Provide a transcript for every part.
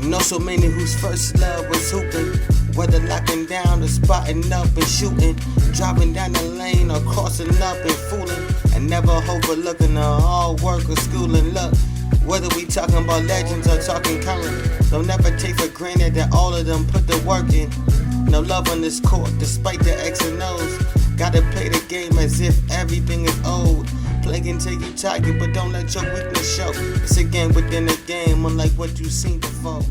Know so many whose first love was hooping, whether locking down or spotting up and shooting, driving down the lane or crossing up and fooling, and never overlooking the hard work or schooling. Look, whether we talking about legends or talking current, don't never take for granted that all of them put the work in. No love on this court, despite the X and O's. Gotta play the game as if everything is old. Play until you tired, but don't let your weakness show. It's a game within a game, unlike what you've seen before.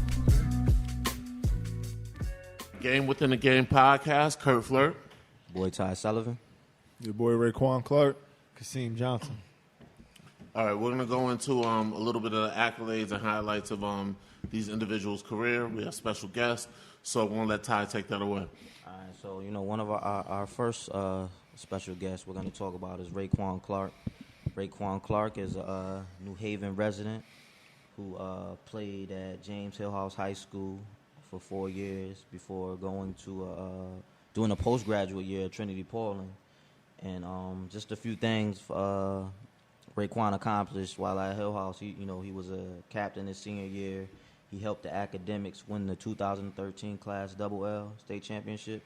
Game Within a Game podcast, Kurt Flirt. Boy Ty Sullivan. Your boy Raquan Clark. Kaseem Johnson. All right, we're going to go into a little bit of the accolades and highlights of these individuals' career. We have special guests, so I'm going to let Ty take that away. All right, so, one of our first special guests we're going to talk about is Raquan Clark. Raquan Clark is a New Haven resident who played at James Hillhouse High School for 4 years before going to doing a postgraduate year at Trinity Portland. And just a few things Raquan accomplished while at Hillhouse. He was a captain his senior year. He helped the academics win the 2013 Class Double-L state championship,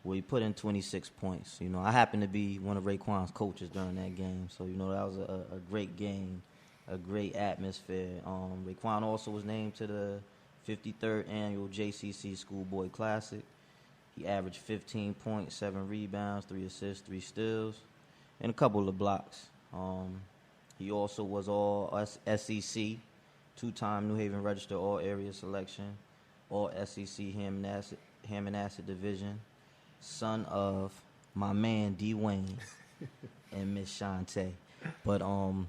where he put in 26 points. I happened to be one of Raquan's coaches during that game, so that was a great game, a great atmosphere. Raquan also was named to the 53rd annual JCC Schoolboy Classic. He averaged 15 points, 7 rebounds, 3 assists, 3 steals, and a couple of blocks. He also was all SEC, 2-time New Haven Register All-Area Selection, All SEC Ham and Acid Division, son of my man D. Wayne and Miss Shantae. But I'm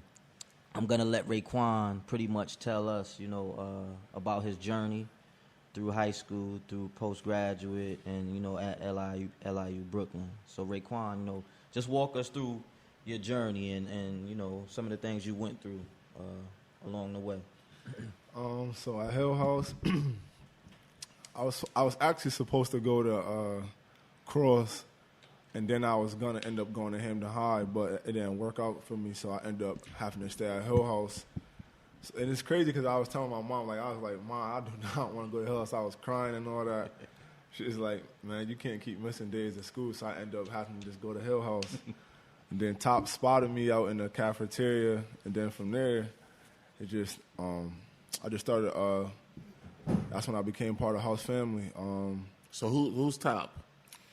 gonna let Raquan pretty much tell us, about his journey through high school, through postgraduate, and at LIU Brooklyn. So Raquan, just walk us through your journey and some of the things you went through along the way. So at Hillhouse, I was actually supposed to go to Cross, and then I was gonna end up going to Hampton High, but it didn't work out for me, so I ended up having to stay at Hillhouse. And it's crazy because I was telling my mom, I was like, Mom, I do not want to go to Hillhouse. I was crying and all that. She's like, man, you can't keep missing days at school, so I ended up having to just go to Hillhouse. And then Top spotted me out in the cafeteria, and then from there, it just, I just started, that's when I became part of House family. So who's Top?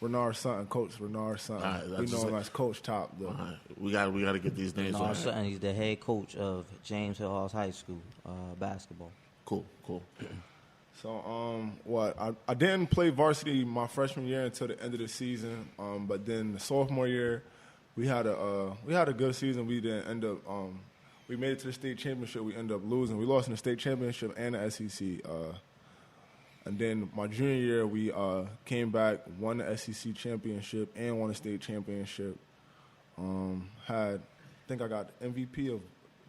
Renard Sutton, Coach Renard Sutton. Right, we know him as Coach Top, though. Right. We got to get these names Renard right. Sutton, he's the head coach of James Hillhouse High School basketball. Cool. So, I didn't play varsity my freshman year until the end of the season, but then the sophomore year, we had a good season. We didn't end up. We made it to the state championship. We ended up losing. We lost in the state championship and the SEC. And then my junior year, we came back, won the SEC championship and won the state championship. I think I got MVP of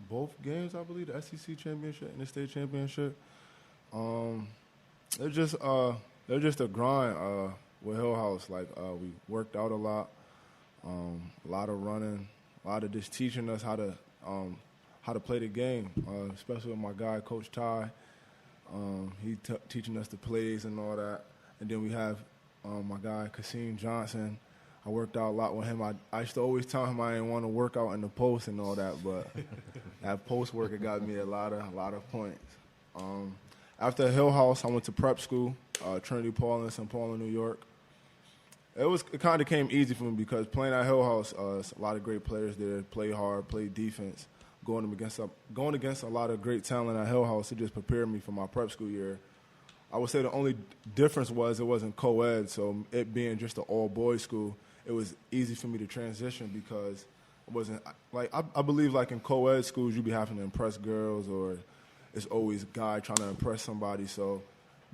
both games, I believe, the SEC championship and the state championship. They're just a grind with Hillhouse. We worked out a lot, a lot of running, a lot of just teaching us how to play the game, especially with my guy, Coach Ty. He teaching us the plays and all that. And then we have my guy, Kaseem Johnson. I worked out a lot with him. I used to always tell him I didn't want to work out in the post and all that, but that post work, it got me a lot of points. After Hillhouse, I went to prep school, Trinity Portland, St. Paul, New York. It kind of came easy for me because playing at Hillhouse, a lot of great players there, play hard, play defense. Going against a lot of great talent at Hillhouse, it just prepared me for my prep school year. I would say the only difference was it wasn't co-ed, so it being just an all-boys school, it was easy for me to transition because it wasn't I believe in co-ed schools you be having to impress girls or it's always a guy trying to impress somebody. So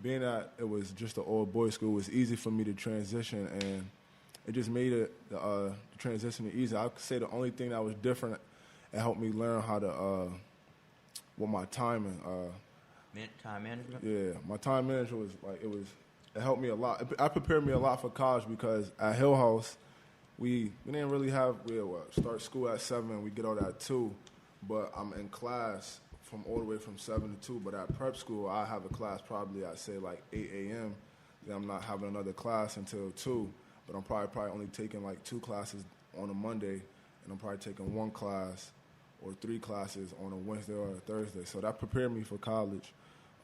being that it was just an all-boys school, it was easy for me to transition, and it just made the transition easy. I could say the only thing that was different. It helped me learn how to, my timing. Time management? Yeah, my time management it helped me a lot. It prepared me a lot for college because at Hillhouse, we didn't really have, start school at 7, we get out at 2, but I'm in class from all the way from 7 to 2. But at prep school, I have a class probably at say like 8 a.m. Then I'm not having another class until 2. But I'm probably only taking like 2 classes on a Monday, and I'm probably taking 1 class or 3 classes on a Wednesday or a Thursday. So that prepared me for college.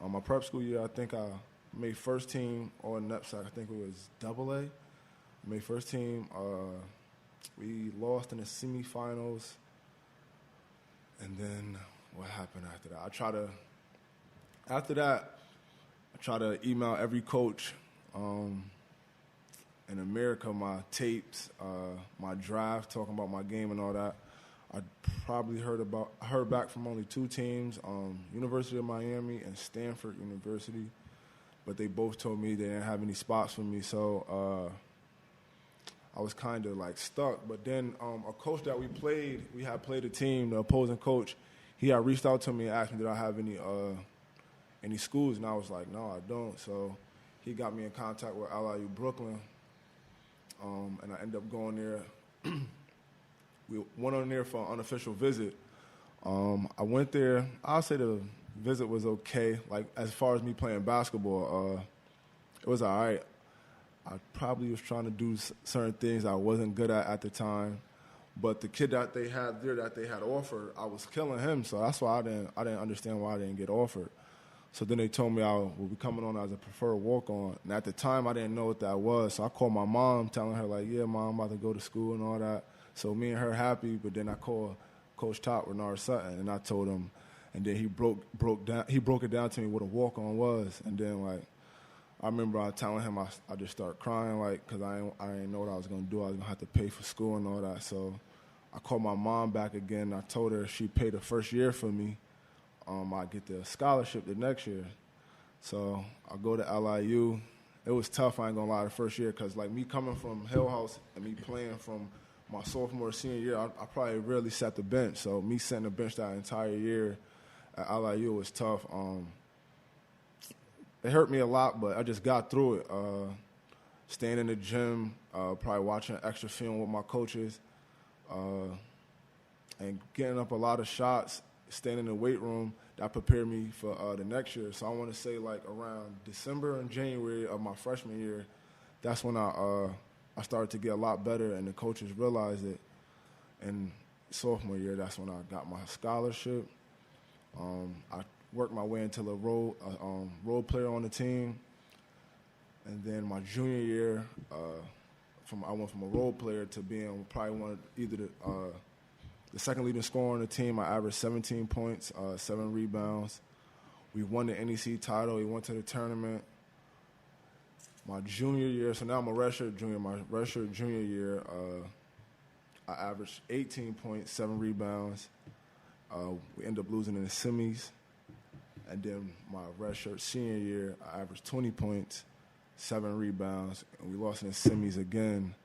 My prep school year, I think I made first team or NEPSAC. I think it was AA. Made first team. We lost in the semifinals. And then what happened after that? I try to email every coach in America my tapes, my draft, talking about my game and all that. I probably heard back from only 2 teams, University of Miami and Stanford University, but they both told me they didn't have any spots for me, so I was kind of like stuck. But then a coach that we had played a team, the opposing coach, he had reached out to me and asked me did I have any schools, and I was like, no, I don't. So he got me in contact with LIU Brooklyn, and I ended up going there. We went on there for an unofficial visit. I went there. I'll say the visit was okay. Like, as far as me playing basketball, it was all right. I probably was trying to do certain things I wasn't good at the time. But the kid that they had there that they had offered, I was killing him. So that's why I didn't understand why I didn't get offered. So then they told me I would be coming on as a preferred walk-on. And at the time, I didn't know what that was. So I called my mom, telling her, like, yeah, Mom, I'm about to go to school and all that. So me and her happy, but then I called Coach Top, Renard Sutton, and I told him, and then he broke it down to me what a walk-on was. And then, like, I remember I telling him I just started crying, like, because I didn't know what I was going to do. I was going to have to pay for school and all that. So I called my mom back again. I told her she paid the first year for me. I'd get the scholarship the next year. So I go to LIU. It was tough, I ain't going to lie, the first year, because, like, me coming from Hillhouse and me playing from my sophomore, senior year, I probably rarely sat the bench. So me sitting the bench that entire year at LIU was tough. It hurt me a lot, but I just got through it. Staying in the gym, probably watching extra film with my coaches, and getting up a lot of shots, staying in the weight room, that prepared me for the next year. So I want to say, like, around December and January of my freshman year, that's when I started to get a lot better, and the coaches realized it. And sophomore year, that's when I got my scholarship. I worked my way into a role player on the team. And then my junior year, I went from a role player to being probably the second leading scorer on the team. I averaged 17 points, 7 rebounds. We won the NEC title. We went to the tournament. My junior year, so now I'm a redshirt junior. My redshirt junior year, I averaged 18 points, 7 rebounds. We ended up losing in the semis. And then my redshirt senior year, I averaged 20 points, 7 rebounds, and we lost in the semis again.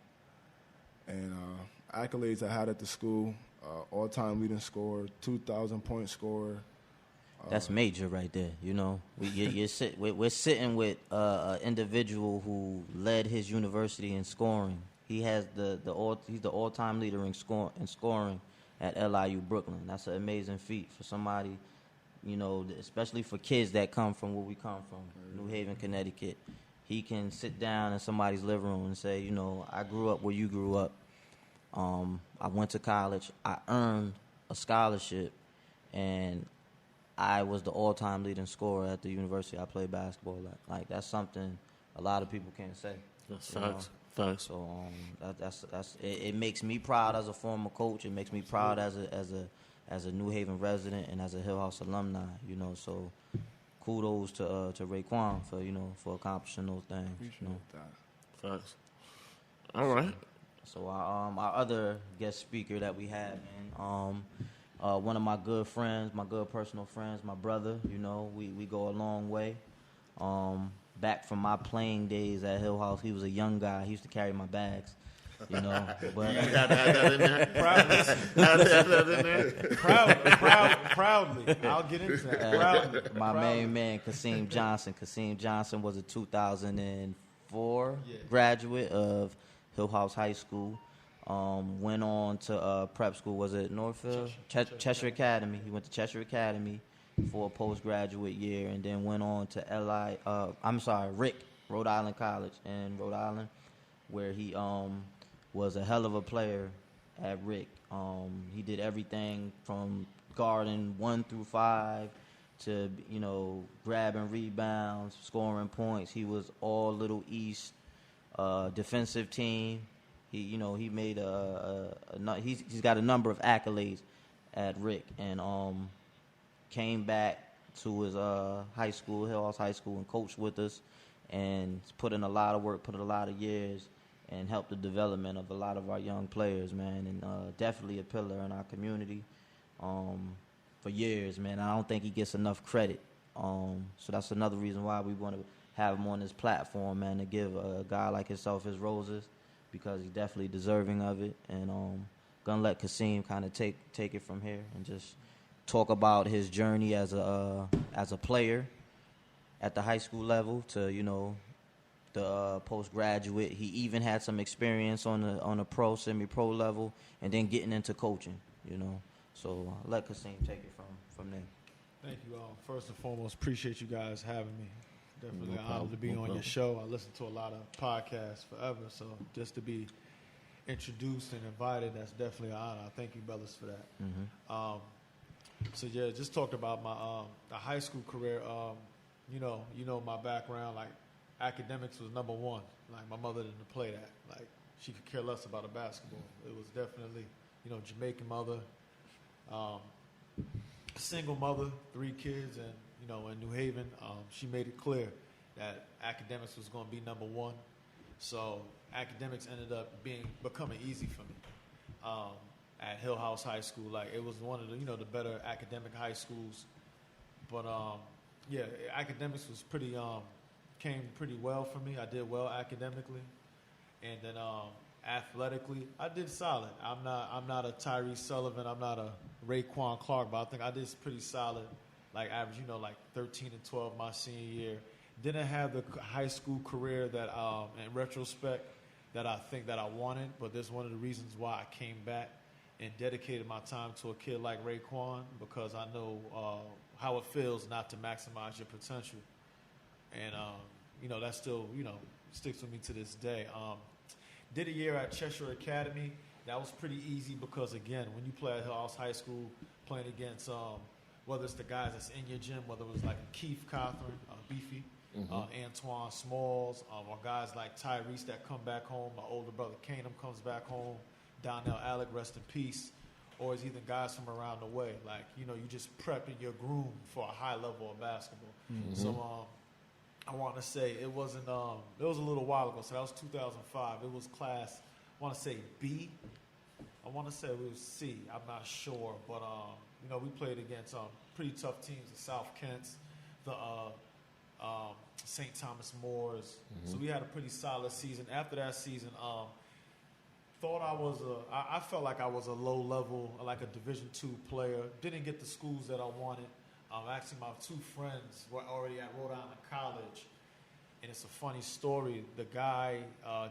And accolades I had at the school, all-time leading scorer, 2,000-point scorer. That's major right there. You know, we're sitting with an individual who led his university in scoring. He has he's the all-time leader in scoring at LIU Brooklyn. That's an amazing feat for somebody, you know, especially for kids that come from where we come from, New Haven, Connecticut. He can sit down in somebody's living room and say, you know, I grew up where you grew up. I went to college. I earned a scholarship, and I was the all-time leading scorer at the university I played basketball at. Like, that's something a lot of people can't say. That's facts. Facts. So it makes me proud as a former coach. It makes me proud as a New Haven resident and as a Hillhouse alumni. You know, so kudos to Raquan for accomplishing those things. Appreciate that. Facts. All right. So our other guest speaker that we had, man, one of my good friends, my good personal friends, my brother. You know, we go a long way. Back from my playing days at Hillhouse, he was a young guy. He used to carry my bags. You know, but You got that in there. Proudly. I'll get into that. Proudly. My main man, Kaseem Johnson. Kaseem Johnson was a 2004 graduate of Hillhouse High School. Went on to prep school. Was it Northfield? Cheshire Academy. He went to Cheshire Academy. for a postgraduate year, and then went on to Rhode Island College in Rhode Island, where he was a hell of a player at Rick. He did everything from guarding 1 through 5 to, grabbing rebounds, scoring points. He was all Little East defensive team. He made he's got a number of accolades at Rick, and came back to his high school, Hillhouse High School, and coached with us, and put in a lot of work, put in a lot of years, and helped the development of a lot of our young players, man, and definitely a pillar in our community for years, man. I don't think he gets enough credit. So that's another reason why we want to have him on this platform, man, to give a guy like himself his roses, because he's definitely deserving of it. And gonna let Kaseem kind of take it from here and just talk about his journey as a player at the high school level to the postgraduate. He even had some experience on a pro, semi-pro level, and then getting into coaching. So I'll let Kaseem take it from there. Thank you all. First and foremost, appreciate you guys having me. Definitely No an problem. honor to be No on problem. your show. I listen to a lot of podcasts forever, so just to be introduced and invited, that's definitely an honor. I thank you, brothers, for that. Mm-hmm. So yeah, just talked about my the high school career. My background, like academics was number one. Like my mother didn't play that. Like she could care less about a basketball. It was definitely, Jamaican mother, single mother, 3 kids, and in New Haven, she made it clear that academics was going to be number one. So academics ended up becoming easy for me. At Hillhouse High School, like it was one of the the better academic high schools, but academics was came pretty well for me. I did well academically, and then athletically I did solid. I'm not a Tyrese Sullivan, I'm not a Raquan Clark, but I think I did pretty solid, like average, like 13 and 12 my senior year. Didn't have the high school career that in retrospect that I think that I wanted, but that's one of the reasons why I came back and dedicated my time to a kid like Raquan, because I know how it feels not to maximize your potential. And, that still, sticks with me to this day. Did a year at Cheshire Academy. That was pretty easy because, again, when you play at Hillhouse High School, playing against, whether it's the guys that's in your gym, whether it was like Keith Cothran, Beefy, Antoine Smalls, or guys like Tyrese that come back home, my older brother Canum comes back home, Donnell Alec, rest in peace, or it's even guys from around the way. Like, you just prepping your groom for a high level of basketball. So I want to say it wasn't, it was a little while ago, so that was 2005. It was class, I want to say B. I want to say it was C. I'm not sure. But, we played against pretty tough teams, the South Kents, the St. Thomas Moores. So we had a pretty solid season. After that season, I felt like I was a low level, like a Division II player. Didn't get the schools that I wanted. Actually, my 2 friends were already at Rhode Island College. And it's a funny story. The guy,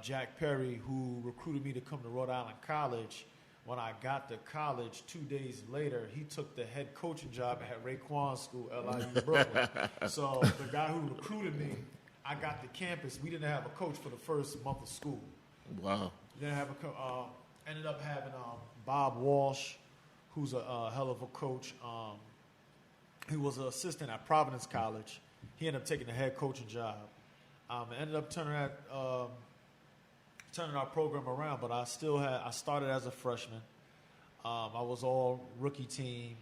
Jack Perry, who recruited me to come to Rhode Island College, when I got to college 2 days later, he took the head coaching job at Raquan School, LIU Brooklyn. So the guy who recruited me, I got to campus. We didn't have a coach for the first month of school. Wow. Then ended up having Bob Walsh, who's a hell of a coach. He was an assistant at Providence College. He ended up taking the head coaching job. Ended up turning our program around, but I started as a freshman. I was all rookie team,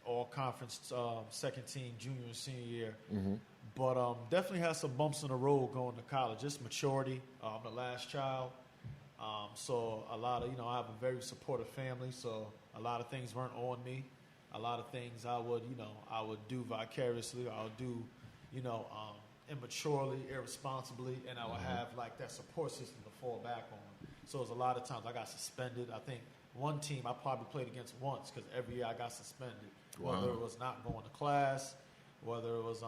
all conference second team, junior and senior year. But definitely had some bumps in the road going to college. Just maturity. I'm the last child. So a lot of, I have a very supportive family, so a lot of things weren't on me. A lot of things I would do vicariously, or I would do, immaturely, irresponsibly, and I would have like that support system to fall back on. So it was a lot of times I got suspended. I think one team I probably played against once, because every year I got suspended. Wow. Whether it was not going to class, whether it was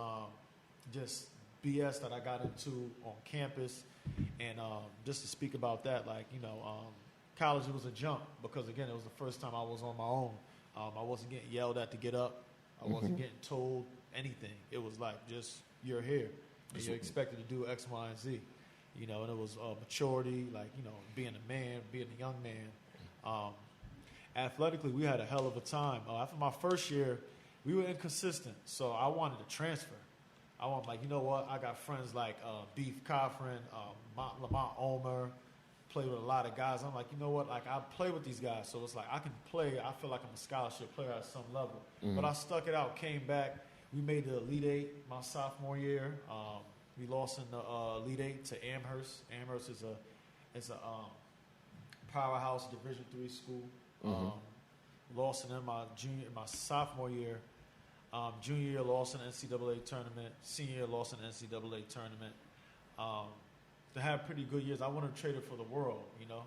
just BS that I got into on campus. And just to speak about that, college, it was a jump, because again, it was the first time I was on my own. I wasn't getting yelled at to get up. I wasn't getting told anything. It was like just you're here, and you're expected to do X, Y, and Z. You know, and it was maturity, like, you know, being a man, being a young man. Athletically, we had a hell of a time. After my first year, we were inconsistent, so I wanted to transfer. I want, like, you know what? I got friends like Beef Coffrin, Lamont Omer, play with a lot of guys. I'm like, you know what? Like, I play with these guys, so it's like I can play. I feel like I'm a scholarship player at some level. But I stuck it out, came back. We made the Elite Eight my sophomore year. We lost in the Elite Eight to Amherst. Amherst is a powerhouse Division III school. Lost in my sophomore year. Junior year lost in the NCAA tournament. Senior year lost in the NCAA tournament. They had pretty good years. I wouldn't trade it for the world, you know,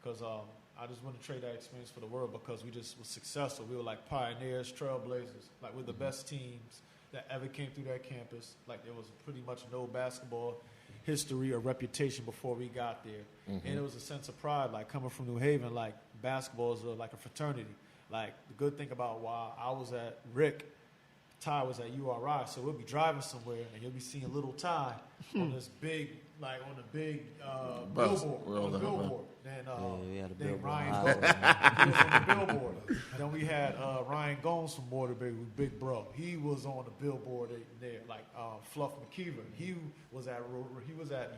because I just wouldn't trade that experience for the world because we just were successful. We were like pioneers, trailblazers. Like, we're the best teams that ever came through that campus. Like, there was pretty much no basketball history or reputation before we got there. And it was a sense of pride, like, coming from New Haven, like, basketball is like a fraternity. Like, the good thing about while I was at Rick, Ty was at URI, so we'll be driving somewhere and you'll be seeing little Ty on this big, like, on a big billboard. On the billboard. Then Ryan Gomes was on the billboard. Then we had Ryan Gomes from Waterbury with Big Bro. He was on the billboard there. Like Fluff McKeever. He was at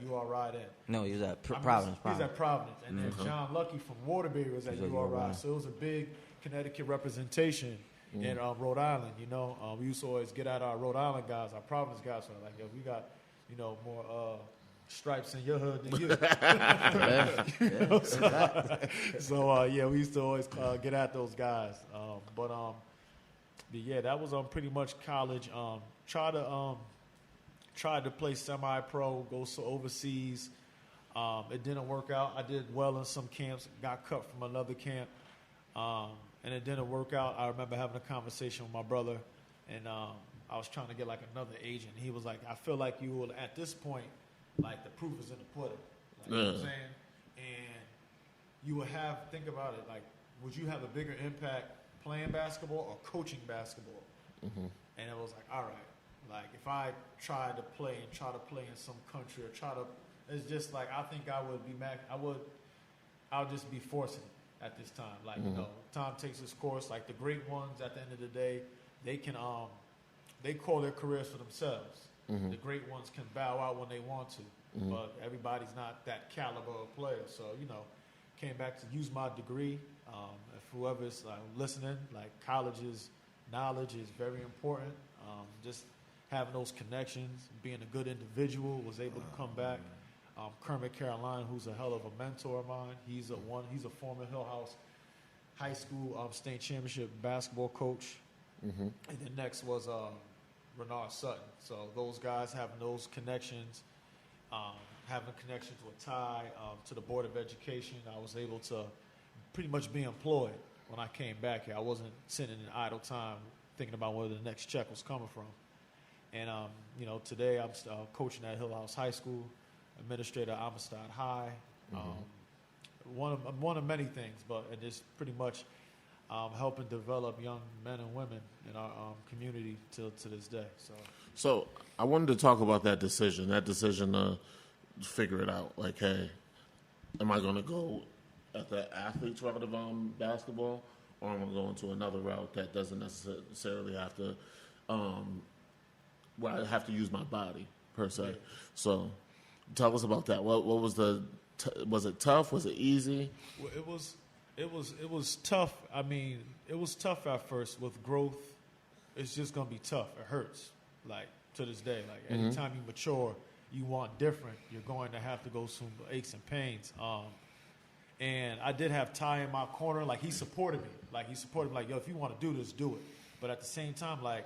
URI then. No, he was at Providence. He was at Providence. And then John Lucky from Waterbury was at URI. So it was a big Connecticut representation in Rhode Island. You know, we used to always get at our Rhode Island guys, our Providence guys. So like, yo, we got, you know, more stripes in your hood than you. Yeah, we used to always get at those guys. But yeah, that was pretty much college. Tried to play semi-pro, go overseas. It didn't work out. I did well in some camps, got cut from another camp, and it didn't work out. I remember having a conversation with my brother, and I was trying to get like another agent. He was like, I feel like you will, at this point, like, the proof is in the pudding. Like, you know what I'm saying? And you would think about it, like, would you have a bigger impact playing basketball or coaching basketball? And it was like, all right, like, if I tried to play in some country or it's just like, I think I would be I would just be forcing it at this time. Like, you know, time takes its course. Like, the great ones at the end of the day, they can, they call their careers for themselves. The great ones can bow out when they want to, but everybody's not that caliber of player. So, you know, came back to use my degree. If whoever's listening, like, knowledge is very important. Just having those connections, being a good individual, was able to come back. Kermit Caroline, who's a hell of a mentor of mine. He's a former Hillhouse High School state championship basketball coach. And then next was Renard Sutton. So those guys having those connections, having connections with Ty, to the Board of Education, I was able to pretty much be employed when I came back here. I wasn't sitting in idle time thinking about where the next check was coming from. And, you know, today I'm coaching at Hillhouse High School, administrator at Amistad High. One of many things, but it is pretty much helping develop young men and women in our community to this day. So I wanted to talk about that decision to figure it out. Like, hey, am I going to go at the athlete's route of basketball, or am I going to another route that doesn't necessarily have to, where I have to use my body per se? So tell us about that. What was was it tough? Was it easy? Well, it was tough. I mean, it was tough at first. With growth, it's just gonna be tough. It hurts, like, to this day. Like, anytime you mature, you want different. You're going to have to go through aches and pains. And I did have Ty in my corner. Like, he supported me. Like, yo, if you want to do this, do it. But at the same time, like,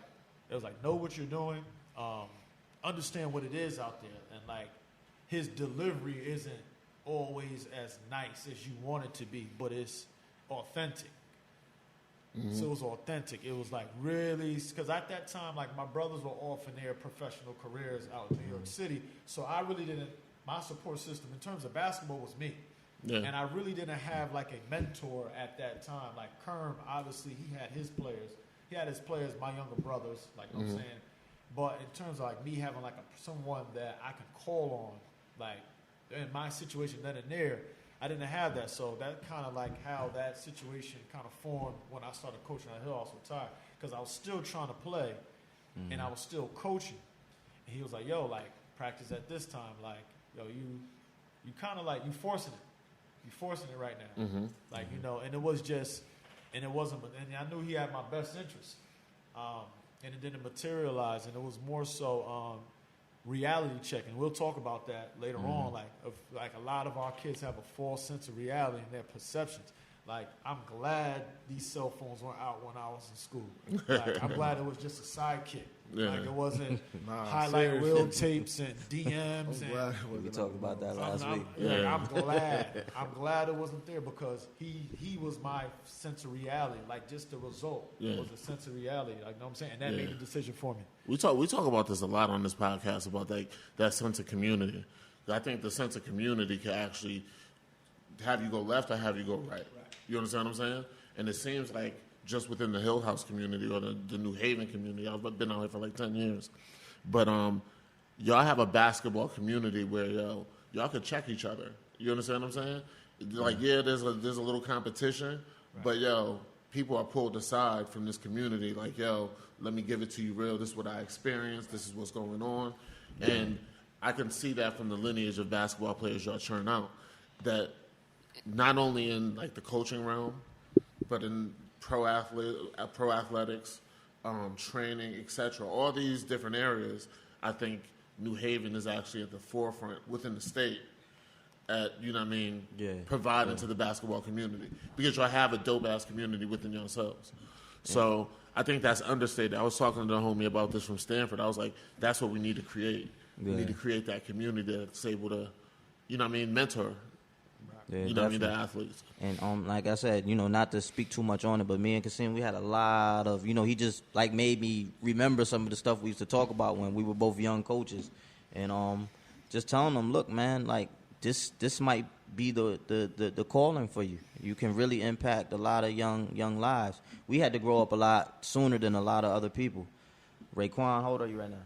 it was like, know what you're doing. Understand what it is out there. And, like, his delivery isn't always as nice as you want it to be, but it's authentic. So it was authentic. It was like, really, because at that time, like, my brothers were off in their professional careers out in New York City, so I really didn't, my support system in terms of basketball was me. And I really didn't have like a mentor at that time. Like, Kerm, obviously he had his players. he had his players, my younger brothers, like I'm saying. But in terms of like me having like someone that I can call on, like in my situation then and there, I didn't have that. So that kind of like how that situation kind of formed when I started coaching at Hillhouse retired, because I was still trying to play and I was still coaching. And he was like, yo, like practice at this time, like yo, you kind of like you forcing it right now, like you know. And it was just, and it wasn't, and I knew he had my best interest. And it didn't materialize, and it was more so reality check, and we'll talk about that later on. Like a lot of our kids have a false sense of reality in their perceptions. Like, I'm glad these cell phones weren't out when I was in school. Like, I'm glad it was just a sidekick. Yeah. Like, it wasn't highlight reel tapes and DMs. We talked about that last week. I'm glad it wasn't there, because he was my sense of reality. Like, just the result was a sense of reality. Like, you know what I'm saying? And that made the decision for me. We talk about this a lot on this podcast, about that sense of community. I think the sense of community can actually have you go left or have you go right. You understand what I'm saying? And it seems like just within the Hillhouse community or the New Haven community, I've been out here for like 10 years, but y'all have a basketball community where y'all can check each other. You understand what I'm saying? Like, there's a little competition, but people are pulled aside from this community. Like, let me give it to you real. This is what I experienced. This is what's going on, and I can see that from the lineage of basketball players y'all churn out. That not only in like the coaching realm, but in pro athletics, training, etc. All these different areas, I think New Haven is actually at the forefront within the state at, providing to the basketball community, because y'all have a dope-ass community within yourselves. So I think that's understated. I was talking to a homie about this from Stanford. I was like, that's what we need to create. We need to create that community that's able to, mentor. Yeah, the athletes. And like I said, not to speak too much on it, but me and Kaseem, we had a lot of, he just like made me remember some of the stuff we used to talk about when we were both young coaches, and just telling them, look, man, like this might be the calling for you. You can really impact a lot of young lives. We had to grow up a lot sooner than a lot of other people. Raquan, how old are you right now?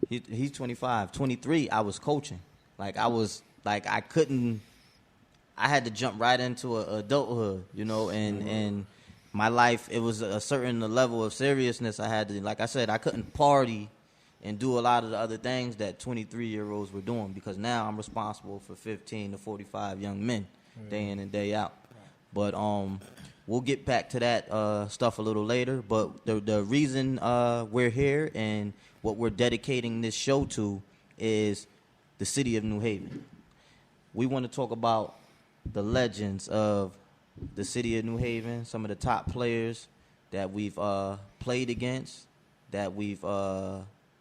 25. He's 25. 23, I was coaching. I had to jump right into adulthood, and my life, it was a certain level of seriousness I had to, like I said, I couldn't party and do a lot of the other things that 23-year-olds were doing, because now I'm responsible for 15 to 45 young men day in and day out. But we'll get back to that stuff a little later. But the reason we're here and what we're dedicating this show to is the city of New Haven. We want to talk about the legends of the city of New Haven, some of the top players that we've played against, that we've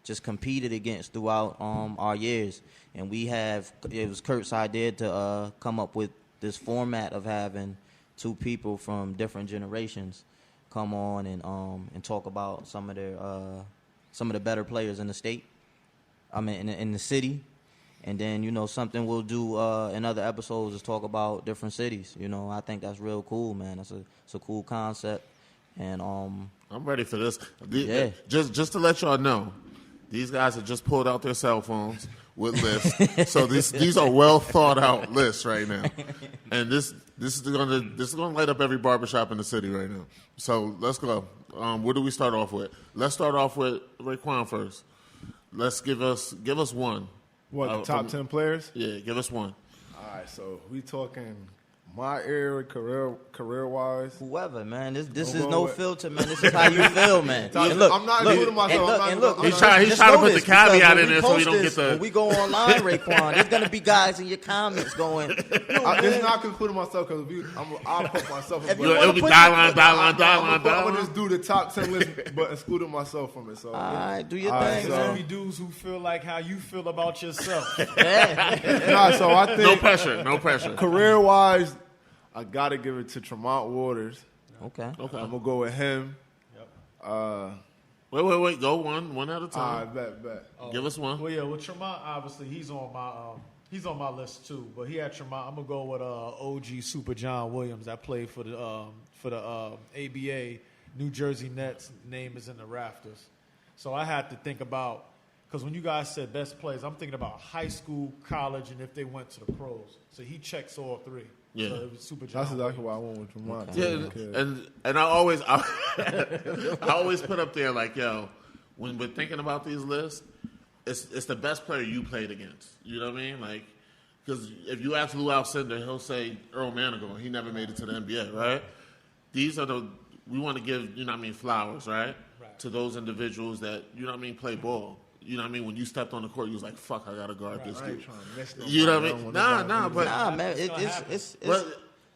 just competed against throughout our years. And it was Kurt's idea to come up with this format of having two people from different generations come on and talk about some of the better players in the state, in the city. And then, something we'll do in other episodes is talk about different cities. I think that's real cool, man. It's a cool concept. And I'm ready for this. Just to let y'all know, these guys have just pulled out their cell phones with lists. So these are well thought out lists right now. And this is gonna light up every barbershop in the city right now. So let's go. What do we start off with? Let's start off with Raquan first. Let's give us one. What, the top 10 players? Yeah, give us one. All right, so we talking my area, career-wise. Whoever, man. This is no filter, man. This is how you feel, man. And look, I'm not including myself. He's trying to put the caveat in there so we don't get the... When we go online, Raquan, there's going to be guys in your comments going... It's not concluding myself, because I'll put myself... It'll be die line. I'm going to just do the top 10 list, but excluding myself from it. So, all right, do your thing, There's man. going to be dudes who feel like how you feel about yourself. So I think... No pressure. Career-wise, I got to give it to Tremont Waters. Okay. I'm going to go with him. Yep. Wait. Go one at a time. All right, bet. Give us one. Well, with Tremont, obviously, he's on my list too. But he had Tremont. I'm gonna go with OG Super John Williams. That played for the ABA New Jersey Nets name is in the rafters. So I had to think about, because when you guys said best players, I'm thinking about high school, college, and if they went to the pros. So he checks all three. Yeah. So it was Super John. That's exactly why I went with Vermont. Yeah, and I always I always put up there like, yo, when we're thinking about these lists, it's the best player you played against. You know what I mean? Like, because if you ask Lou Alcindor, he'll say Earl Manigault. He never made it to the NBA, right? These are we want to give, you know what I mean, flowers, right? To those individuals that, you know what I mean, play ball. You know what I mean? When you stepped on the court, you was like, fuck, I got to guard this dude. You know what I mean? Nah, man, it's but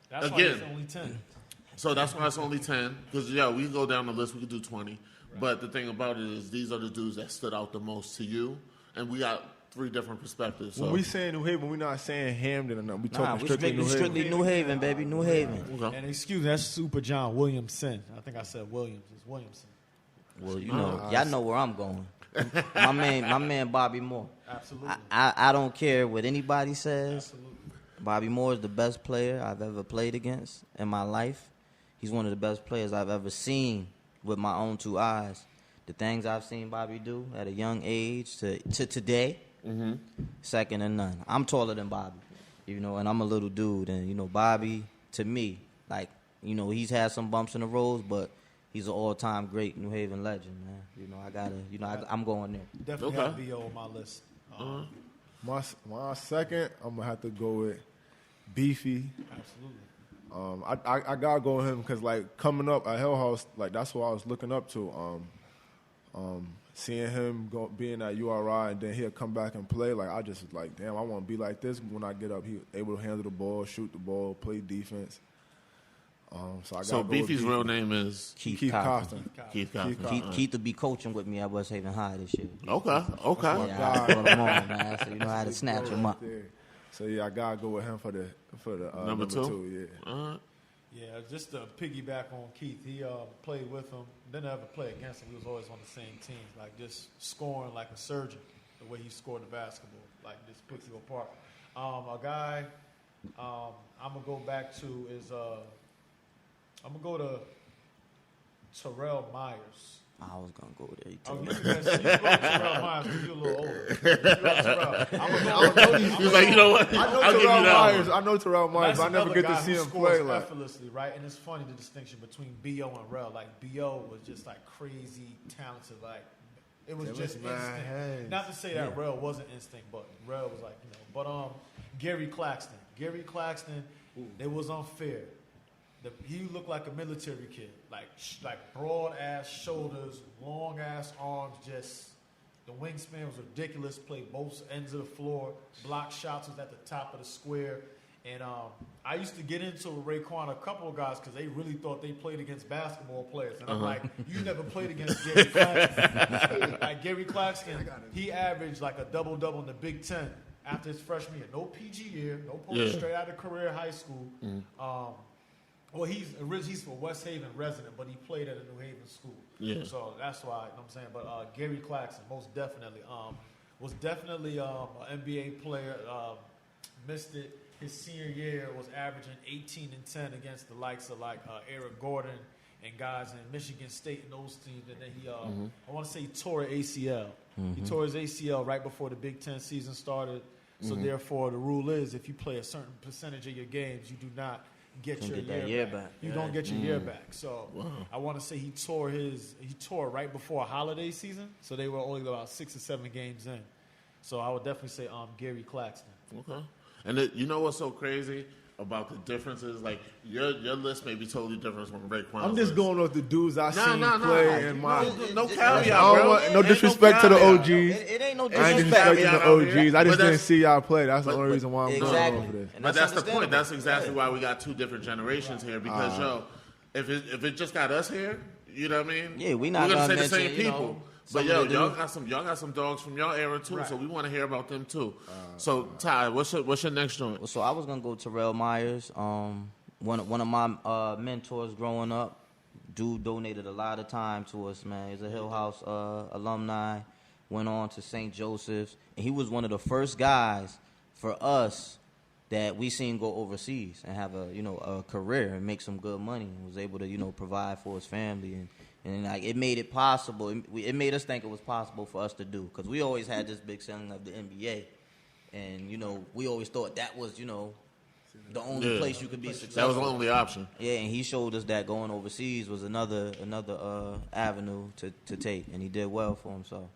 That's why again, it's only 10. so that's why it's only 10. Because, yeah, we can go down the list. We could do 20. Right. But the thing about it is these are the dudes that stood out the most to you. And we got 3 different perspectives. So. When we saying New Haven, we're not saying Hamden or nothing. We talking strictly New Haven, baby. New Haven. Okay. And excuse me, that's Super John Williamson. I think I said Williams. It's Williamson. Well, you know, y'all know where I'm going. my man, Bobby Moore. Absolutely. I don't care what anybody says. Absolutely. Bobby Moore is the best player I've ever played against in my life. He's one of the best players I've ever seen with my own 2 eyes. The things I've seen Bobby do at a young age to today, second to none. I'm taller than Bobby, you know, and I'm a little dude. And, you know, Bobby, to me, like, you know, he's had some bumps in the road, but he's an all-time great New Haven legend, man. You know, I gotta, you know, I'm going there. Definitely have B.O. on my list. My second, I'm gonna have to go with Beefy. Absolutely. I gotta go with him because like coming up at Hillhouse, like that's what I was looking up to. Seeing him being at URI and then he'll come back and play, like I just was like, damn, I want to be like this when I get up. He able to handle the ball, shoot the ball, play defense. So Beefy's real name is Keith Costin. Keith Costin. Keith will be coaching with me at West Haven High this year. Okay. Yeah, I put him on, man. So you know how to snatch him up. So yeah, I gotta go with him for the number two. Yeah. Yeah, just to piggyback on Keith, he played with him, didn't ever play against him. We was always on the same team, like just scoring like a surgeon. The way he scored the basketball, like just picks you apart. A guy I'm gonna go back to is I'm gonna go to Terrell Myers. I was gonna go there. You can go to Terrell Myers because you're a little older. I'm gonna go. He was like, you know what? I know Terrell Myers, but I never get to see him play. Like effortlessly, right? And it's funny the distinction between B.O. and Rel. Like B.O. was just like crazy talented. Like it was just instinct. Hands. Not to say that Rel wasn't instinct, but Rel was like, you know. But Gary Claxton, it was unfair. He looked like a military kid, like broad ass shoulders, long ass arms. Just the wingspan was ridiculous. Played both ends of the floor. Block shots was at the top of the square. And I used to get into Raquan a couple of guys because they really thought they played against basketball players. And I'm like, you never played against Gary Claxton. Like Gary Claxton, he averaged like a double-double in the Big Ten after his freshman year. No PG year, no post, straight out of career high school. Well, he's for West Haven resident, but he played at a New Haven school. Yeah. So that's why, you know what I'm saying. But Gary Claxton, most definitely, was definitely an NBA player. Missed it. His senior year was averaging 18 and 10 against the likes of like Eric Gordon and guys in Michigan State and those teams. And then he, I want to say he tore an ACL. He tore his ACL right before the Big Ten season started. So therefore, the rule is if you play a certain percentage of your games, you do not get your year back. You don't get your year back. So I want to say he tore right before a holiday season. So they were only about 6 or 7 games in. So I would definitely say Gary Claxton. Okay. And you know what's so crazy about the differences? Like your list may be totally different from Raquan's. I'm just going off the dudes I seen play in my. No caveat, bro. No disrespect to the OGs. It ain't no I ain't disrespect. disrespecting the OGs. I just didn't see y'all play. That's the only reason why I'm going over this. But that's the point. That's exactly why we got 2 different generations here. Because if it just got us here, you know what I mean? Yeah, we're gonna say the mention, same people. Know, but y'all got some dogs from y'all era too, so we want to hear about them too. So Ty, what's your next joint? So I was gonna go Terrell Myers. One of my mentors growing up. Dude donated a lot of time to us, man. He's a Hillhouse alumni. Went on to St. Joseph's, and he was one of the first guys for us that we seen go overseas and have a career and make some good money, and was able to provide for his family, and like it made it possible. It made us think it was possible for us to do, because we always had this big selling of the NBA, and we always thought that was the only place you could be successful. That was the only option. Yeah, and he showed us that going overseas was another avenue to take, and he did well for himself.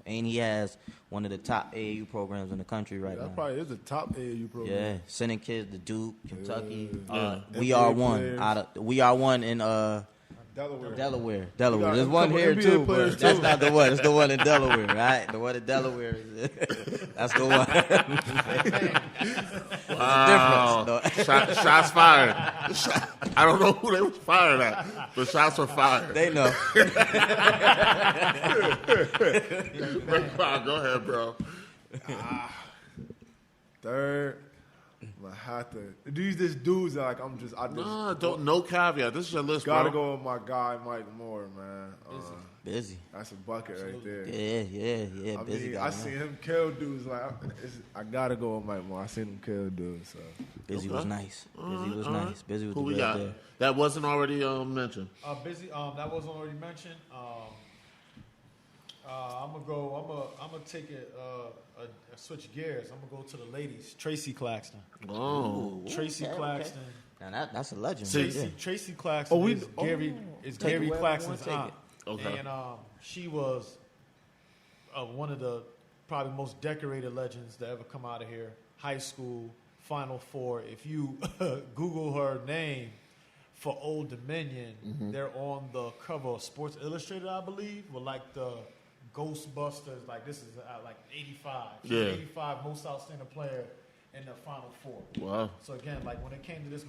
And he has one of the top AAU programs in the country right now. That probably is the top AAU program. Yeah, sending kids to Duke, Kentucky. Yeah. We NBA are one players. We are one in Delaware. Delaware. There's a one couple here NBA too, players but that's too. not the one. It's the one in Delaware, right? The one in Delaware. That's the one. Wow. Shots fired. I don't know who they was fired at, but shots were fired. They know. Wow, go ahead, bro. Third, I have to. These just dudes that like I'm just. I just Nah, no caveat. This is your list, gotta bro. go with my guy Mike Moore, man. Busy. That's a bucket right there. Yeah. I Busy mean, guy. I seen him kill dudes. Like I gotta go with Mike Moore. I seen him kill dudes. So Busy was nice. Busy was all right. nice. Busy was Who the we best got? there. That wasn't already mentioned. Busy. That wasn't already mentioned. I'm gonna take it. Switch gears. I'm gonna go to the ladies. Tracy Claxton. Oh, Tracy okay. Claxton. Now that's a legend. See, right there. Tracy Claxton is Take Gary it wherever you Claxton's wanna take aunt. it. Okay. And she was one of the probably most decorated legends to ever come out of here. High school, Final Four. If you Google her name for Old Dominion, they're on the cover of Sports Illustrated, I believe, with like the Ghostbusters. Like this is like 85. She's Yeah. 85 most outstanding player in the Final Four. wow. So again, like when it came to this,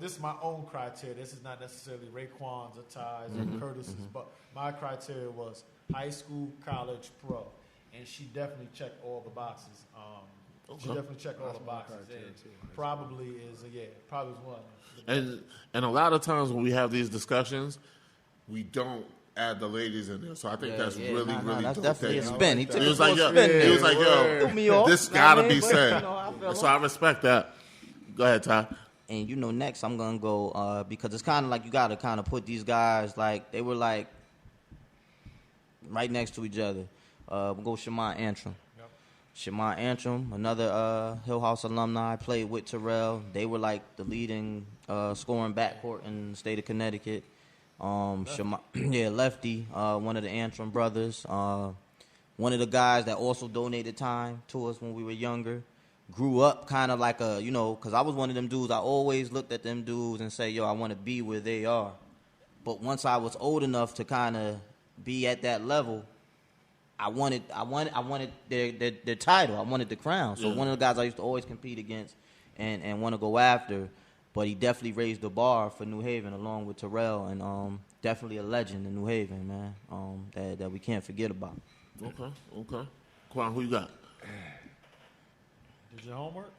this is my own criteria. This is not necessarily Raquan's or Ty's or Curtis's, but my criteria was high school, college, pro, and she definitely checked all the boxes. She definitely checked all the boxes. And probably is probably is one. And a lot of times when we have these discussions, we don't add the ladies in there. So I think that's really that's dope. definitely a that spin. He took He was it for like, a yo, spin. he was like, yo, Threw me off. this Know what I gotta mean? be But, said. I feel So I respect that. Go ahead, Ty. And next I'm gonna go because it's kind of like you gotta kind of put these guys like they were like right next to each other. We'll go Shamar Antrim. Yep. Shamar Antrim, another Hillhouse alumni, played with Terrell. They were like the leading scoring backcourt in the state of Connecticut. Shamar, lefty, one of the Antrim brothers. One of the guys that also donated time to us when we were younger. Grew up kind of like because I was one of them dudes. I always looked at them dudes and say, yo, I want to be where they are. But once I was old enough to kind of be at that level, I wanted their title. I wanted the crown. So one of the guys I used to always compete against and want to go after. But he definitely raised the bar for New Haven along with Terrell, and definitely a legend in New Haven, man. That we can't forget about. Okay. Quan, who you got? Did your homework?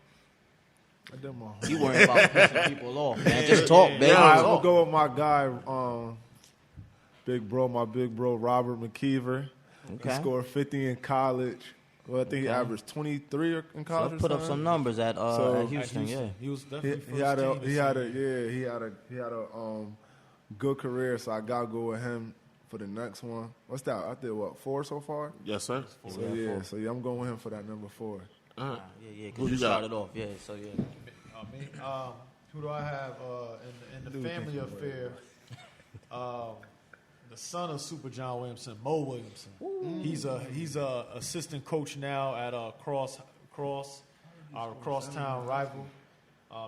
I did my homework. You worrying about pissing people off, man. Just talk, man. All right, Talk. we'll go with my guy, my big bro, Robert McKeever. Okay. He scored 50 in college. Well, I think he averaged 23 in college. So or put up something. some numbers at So- Houston, yeah. He was He, definitely he had a first he team had this a year. he had a good career, so I gotta go with him for the next one. What's that? I did 4 so far. Yes, sir. So I'm going with him for that number 4. All right. Yeah, Who because you you got? started off, yeah. So yeah. Me, who do I have in the family affair? The son of Super John Williamson, Mo Williamson. He's a assistant coach now at our crosstown rival.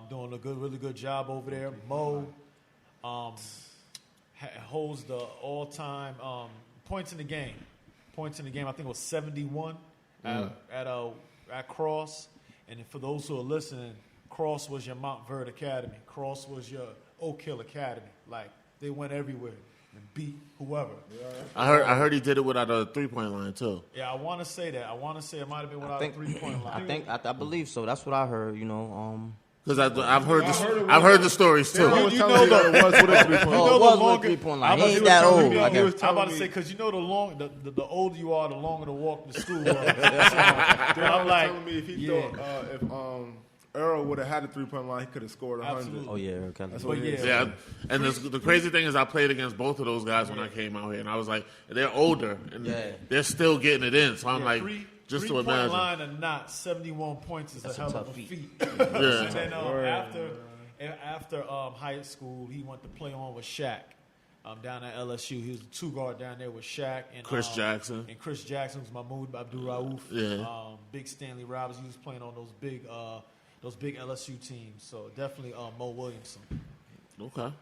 Doing a really good job over there. Mo holds the all-time points in the game. I think it was 71 at Cross. And for those who are listening, Cross was your Mount Verde Academy. Cross was your Oak Hill Academy. Like, they went everywhere and beat whoever. I heard he did it without a 3-point line too. Yeah, I want to say that. I want to say it might have been without a 3-point line. I believe so. That's what I heard. Because I've heard the stories too. I was telling you that it was with a 3-point. Oh, it was with a 3-point line. He ain't that old. I I'm guess. about to say, because the older you are, the longer the walk to school was. So I'm like, telling me if he yeah. thought Earl would have had a 3-point line, he could have scored 100. Absolutely. Oh yeah, Earl Kelly. That's what he is. Yeah, and the crazy thing is I played against both of those guys when I came out here, and I was like, they're older, and they're still getting it in. So I'm like, just to imagine. 3-point line or not, 71 points is That's a a hell tough of a feat. feat. Yeah. And then after high school, he went to play on with Shaq. Down at LSU, he was the 2-guard down there with Shaq and Chris Jackson. And Chris Jackson was Mahmoud Abdul Rauf. Yeah. Big Stanley Roberts. He was playing on those big LSU teams. So definitely Mo Williamson. Okay.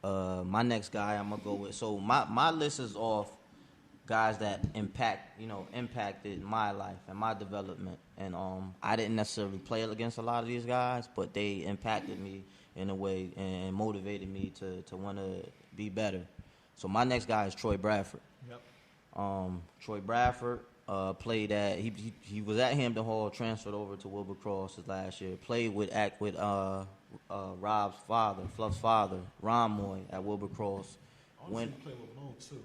My next guy I'm gonna go with. So my list is off guys that impacted my life and my development. And I didn't necessarily play against a lot of these guys, but they impacted me in a way and motivated me to want to be better. So my next guy is Troy Bradford. Yep. Troy Bradford played at he was at Hampton Hall, transferred over to Wilbercross his last year. Played with Rob's father, Fluff's father, Ron Moy at Wilbercross. I want to play with Mo too.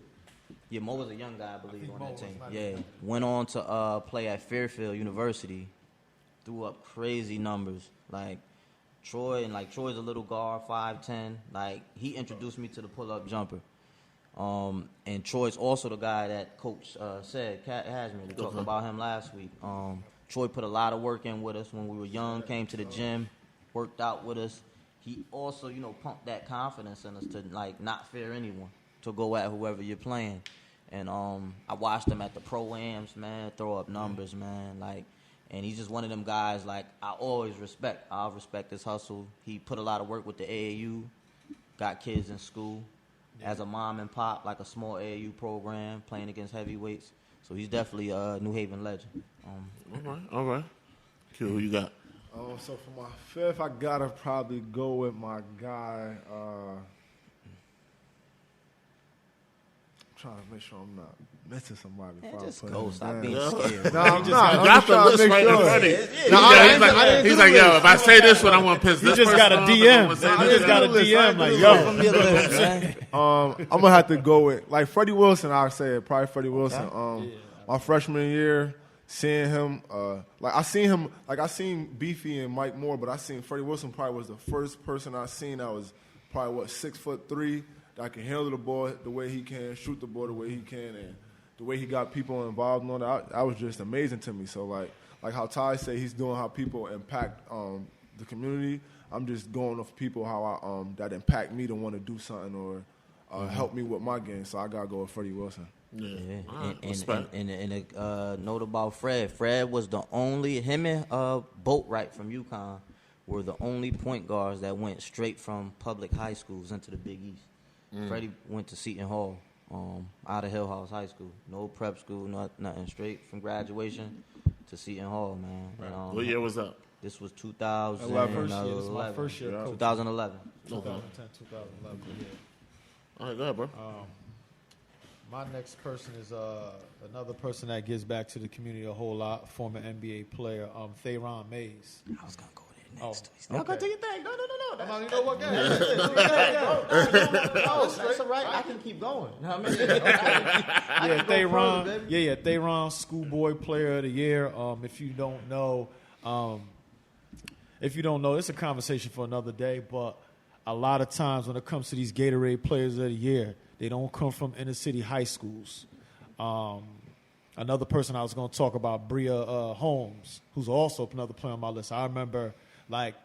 Yeah, Mo was a young guy, I believe, on Mo that was team. not Yeah, young. went on to play at Fairfield University. Threw up crazy numbers. Like Troy's a little guard, 5'10". Like he introduced me to the pull-up jumper. And Troy's also the guy that Coach said, Cat Hasman, we talked about him last week. Troy put a lot of work in with us when we were young, came to the gym, worked out with us. He also, pumped that confidence in us to not fear anyone, to go at whoever you're playing. And I watched him at the pro-ams, man, throw up numbers, man. And he's just one of them guys, I always respect. I'll respect his hustle. He put a lot of work with the AAU, got kids in school. As a mom and pop, like a small AAU program, playing against heavyweights. So he's definitely a New Haven legend. All right. Q, who you got? So for my fifth, I gotta probably go with my guy. Trying to make sure I'm not missing somebody. before I Just put go. him Stop down. being scared. No, I'm not. You I'm got just the trying to list make right in sure. front of you. No, I didn't He's do like, the yo, list. if I say this one, I'm going to piss You this just person got a off, DM. I'm gonna say You this. just got a list. I DM ain't like, do the yo. list. From your list, man. I'm gonna have to go with Freddie Wilson. I'll say it, probably Freddie Wilson. My freshman year, seeing him, I seen Beefy and Mike Moore, but I seen Freddie Wilson probably was the first person I seen that was probably 6'3", that can handle the ball the way he can, shoot the ball the way he can, and the way he got people involved and all that was just amazing to me. So like how Ty say he's doing how people impact the community. I'm just going off people how I that impact me to want to do something or help me with my game. So I gotta go with Freddie Wilson. Yeah. Yeah. All right, respect. And a note about Fred. Fred was the only, him and Boatwright from UConn were the only point guards that went straight from public high schools into the Big East. Freddie went to Seton Hall, out of Hillhouse High School. No prep school, nothing. Straight from graduation to Seton Hall, man. And, What year was that? This was 2011. This is my first year coaching. 2011. 2010, 2011. Yeah. All right, go ahead, bro. My next person is another person that gives back to the community a whole lot. Former NBA player, Theron Mays. I was gonna go there next. Oh, Okay. okay. Do your thing. No. You know what, That's all right. I can keep going. You know what I mean? Theron, schoolboy player of the year. If you don't know, it's a conversation for another day. But a lot of times when it comes to these Gatorade players of the year, they don't come from inner city high schools. Another person I was going to talk about, Bria Holmes, who's also another player on my list. I remember,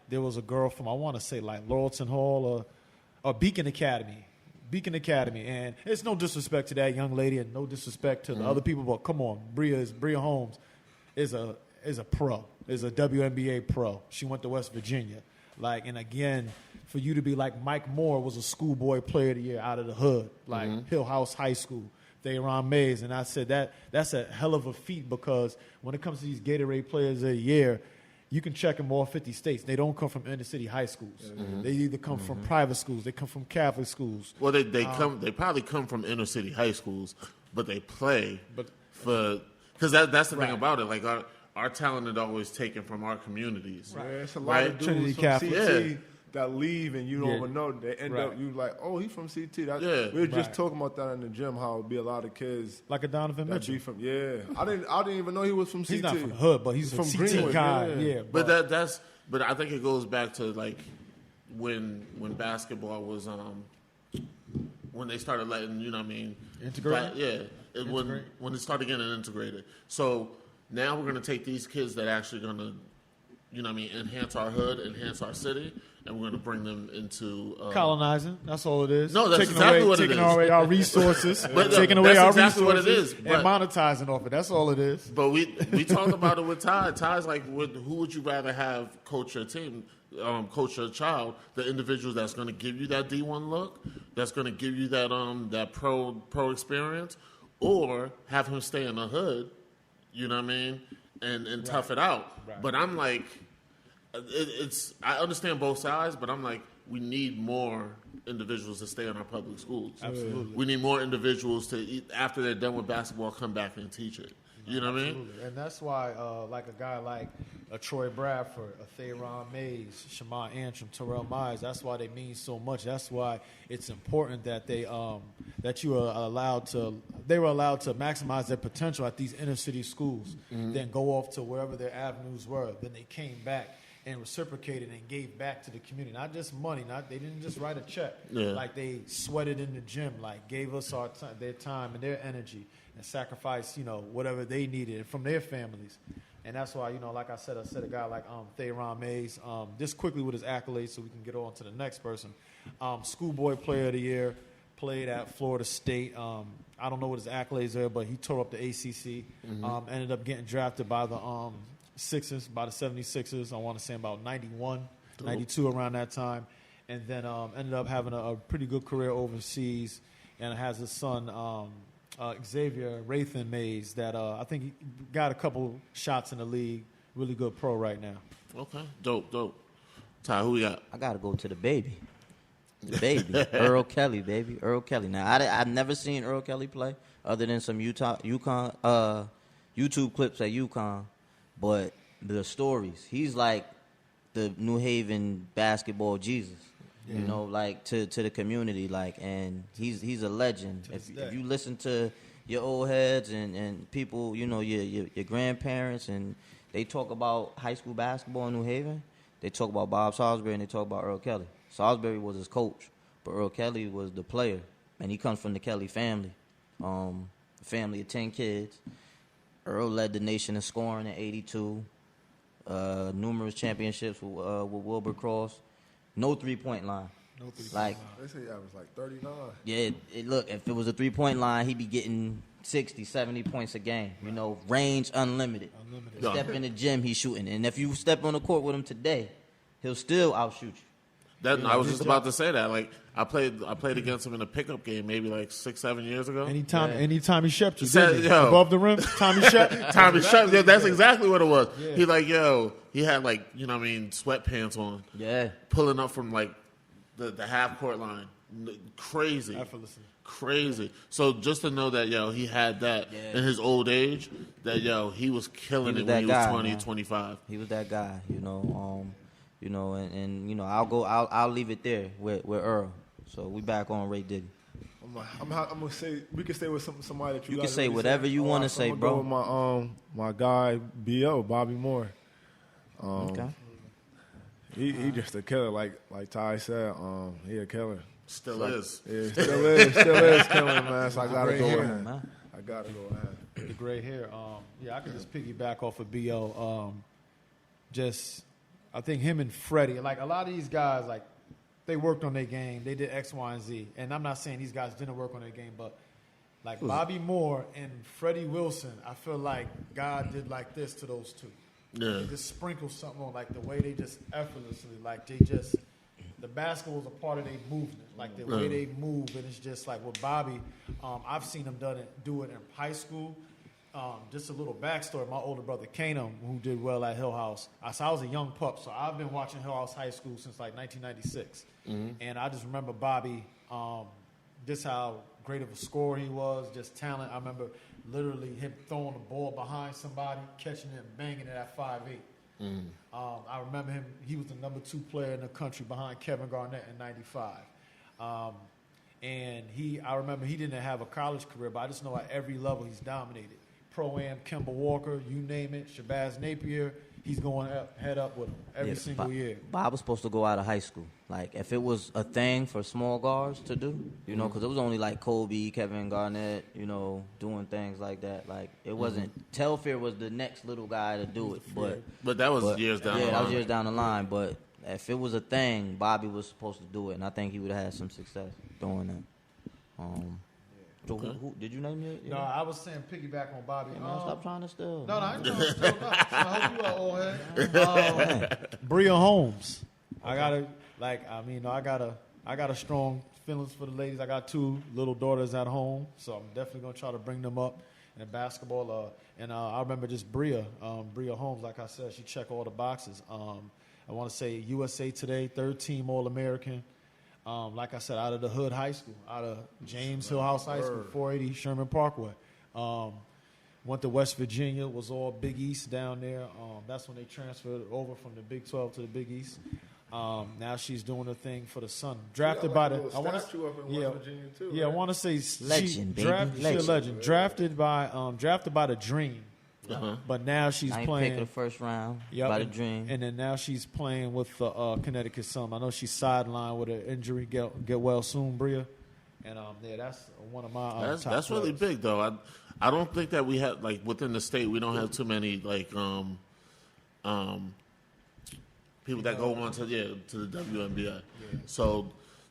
there was a girl from, I want to say, Laurelton Hall or Beacon Academy. And it's no disrespect to that young lady and no disrespect to the other people, but come on, Bria Holmes is a pro, is a WNBA pro. She went to West Virginia. And again, for you to be like Mike Moore was a schoolboy player of the year out of the hood, Hillhouse High School, Theron Mays. And I said that's a hell of a feat because when it comes to these Gatorade players of the year, you can check them all 50 states. They don't come from inner city high schools. They either come from private schools, they come from Catholic schools. Well, they probably come from inner city high schools, but they play because that's the thing about it. Our talent is always taken from our communities. Yeah, it's a lot Right? of dudes Trinity from Catholic. CT that leave and you don't Yeah. even know. They end Right. up, you like, oh, he's from CT. That, Yeah. we were just Right. talking about that in the gym, how it'd be a lot of kids Like a Donovan that Mitchell. be from, I didn't even know he was from CT. He's not from the hood, but he's from a CT Greenwood, guy. yeah. Yeah, But but I think it goes back to like when basketball was when they started letting, you know what I mean, Integrate? when it started getting integrated. So now we're gonna take these kids that actually gonna, you know what I mean, enhance our hood, enhance our city, and we're gonna bring them into colonizing. That's all it is. No, that's taking exactly away, what it taking is. away our resources, But no, taking away that's our exactly what resources, it is, and but- monetizing off it. That's all it is. But we talked about it with Ty. Ty's like, who would you rather have coach your team, coach your child? The individual that's going to give you that D1 look, that's going to give you that pro experience, or have him stay in the hood, you know what I mean, and tough it out. Right. But I'm like, I understand both sides, but I'm like, we need more individuals to stay in our public schools. Absolutely. We need more individuals to, after they're done with basketball, come back and teach it. You know what I mean? Absolutely. And that's why, like a guy like a Troy Bradford, a Theron Mays, Shamar Antrim, Terrell Myers, that's why they mean so much. That's why it's important that they they were allowed to maximize their potential at these inner city schools, then go off to wherever their avenues were. Then they came back and reciprocated and gave back to the community. Not just money, they didn't just write a check. Yeah. Like they sweated in the gym, like gave us their time and their energy and sacrificed, whatever they needed from their families. And that's why, like I said a guy like Theron Mays, just quickly with his accolades so we can get on to the next person. Schoolboy Player of the Year, played at Florida State. I don't know what his accolades are, but he tore up the ACC. Ended up getting drafted by the Sixers, by the 76ers, I want to say about 91, 92 around that time. And then ended up having a pretty good career overseas and has a son, Xavier Rathan Mays, that I think he got a couple shots in the league. Really good pro right now. Okay, dope. Ty, who we got? I gotta go to the baby. The baby, Earl Kelly, baby, Earl Kelly. Now I've never seen Earl Kelly play other than some UConn YouTube clips at UConn, but the stories. He's like the New Haven basketball Jesus. You know, like to the community, like, and he's a legend. If you listen to your old heads and people, your grandparents, and they talk about high school basketball in New Haven, they talk about Bob Salisbury and they talk about Earl Kelly. Salisbury was his coach, but Earl Kelly was the player, and he comes from the Kelly family, family of 10 kids. Earl led the nation in scoring in '82, numerous championships with Wilbur Cross. No three-point line. Like, They say I was like 39. yeah, look, if it was a three-point line, he'd be getting 60, 70 points a game. Range unlimited. Yeah. Step in the gym, he's shooting. And if you step on the court with him today, he'll still outshoot you. I was just about to say that. Like I played against him in a pickup game maybe like 6-7 years ago. Anytime he shept you, Said, didn't he? yo. Above the rim, Tommy Shep. Tommy Shep, yeah, that's exactly what it was. Yeah. He had like, sweatpants on. Yeah. Pulling up from like the half court line. Crazy. Effortlessly. Crazy. So just to know that, he had that in his old age, that, he was killing it when he was 20, man. 25. He was that guy, I'll leave it there with Earl. So we back on Ray Diddy. I'm gonna say we can stay with somebody that You guys can say already whatever said. you wanna Alright, so say, I'm gonna bro. go with my guy Bobby Moore. Okay. He just a killer, like Ty said. He a killer. Still is. Yeah, still is killing, man. So I gotta go with him. Man. I gotta go with him. The gray hair. I could just piggyback off of B.O. I think him and Freddie, like a lot of these guys, like they worked on their game. They did X, Y, and Z. And I'm not saying these guys didn't work on their game, but like Bobby Moore and Freddie Wilson, I feel like God did like this to those two. Yeah. They just sprinkle something on, like the way they just effortlessly, like the basketball is a part of their movement, like the way they move, and it's just like with Bobby, I've seen him do it in high school. Just a little backstory, my older brother Kanum, who did well at Hillhouse, I was a young pup, so I've been watching Hillhouse High School since like 1996. And I just remember Bobby, just how great of a scorer he was, just talent. I remember literally him throwing the ball behind somebody, catching it and banging it at 5'8". I remember him. He was the number 2 player in the country behind Kevin Garnett in '95. And I remember he didn't have a college career, but I just know at every level he's dominated. Pro-Am, Kemba Walker, you name it, Shabazz Napier, he's going head up with him every single year. Bob was supposed to go out of high school. Like, if it was a thing for small guards to do, you know, because it was only like Kobe, Kevin Garnett, you know, doing things like that. Like, it wasn't, Telfair was the next little guy to do it. But that was years down the line. Yeah, that was years down the line. But if it was a thing, Bobby was supposed to do it, and I think he would have had some success doing that. So who did you name your No, I was saying piggyback on Bobby. Hey, man, stop trying to steal. No, I ain't trying to steal. No, I hope you are, old head. Bria Holmes. I got a strong feelings for the ladies. I got 2 little daughters at home, so I'm definitely gonna try to bring them up in basketball. I remember just Bria Holmes. Like I said, she checked all the boxes. I want to say USA Today, 3rd team All-American. Like I said, out of the hood high school, out of James Hillhouse High School, 480 Sherman Parkway. Went to West Virginia, was all Big East down there. That's when they transferred over from the Big 12 to the Big East. Now she's doing a thing for the Sun. Drafted by the, I want to, West Virginia too, yeah, right? I want to say Legend, baby. She's a legend. Drafted by the Dream. But now she's Ninth playing. pick of the first round by the Dream. And then now she's playing with the Connecticut Sun. I know she's sidelined with an injury. Get well soon, Bria. And that's one of my top that's really players. big though. I don't think that we have, like, within the state, we don't have too many like people that go on to the WNBA. Yeah. So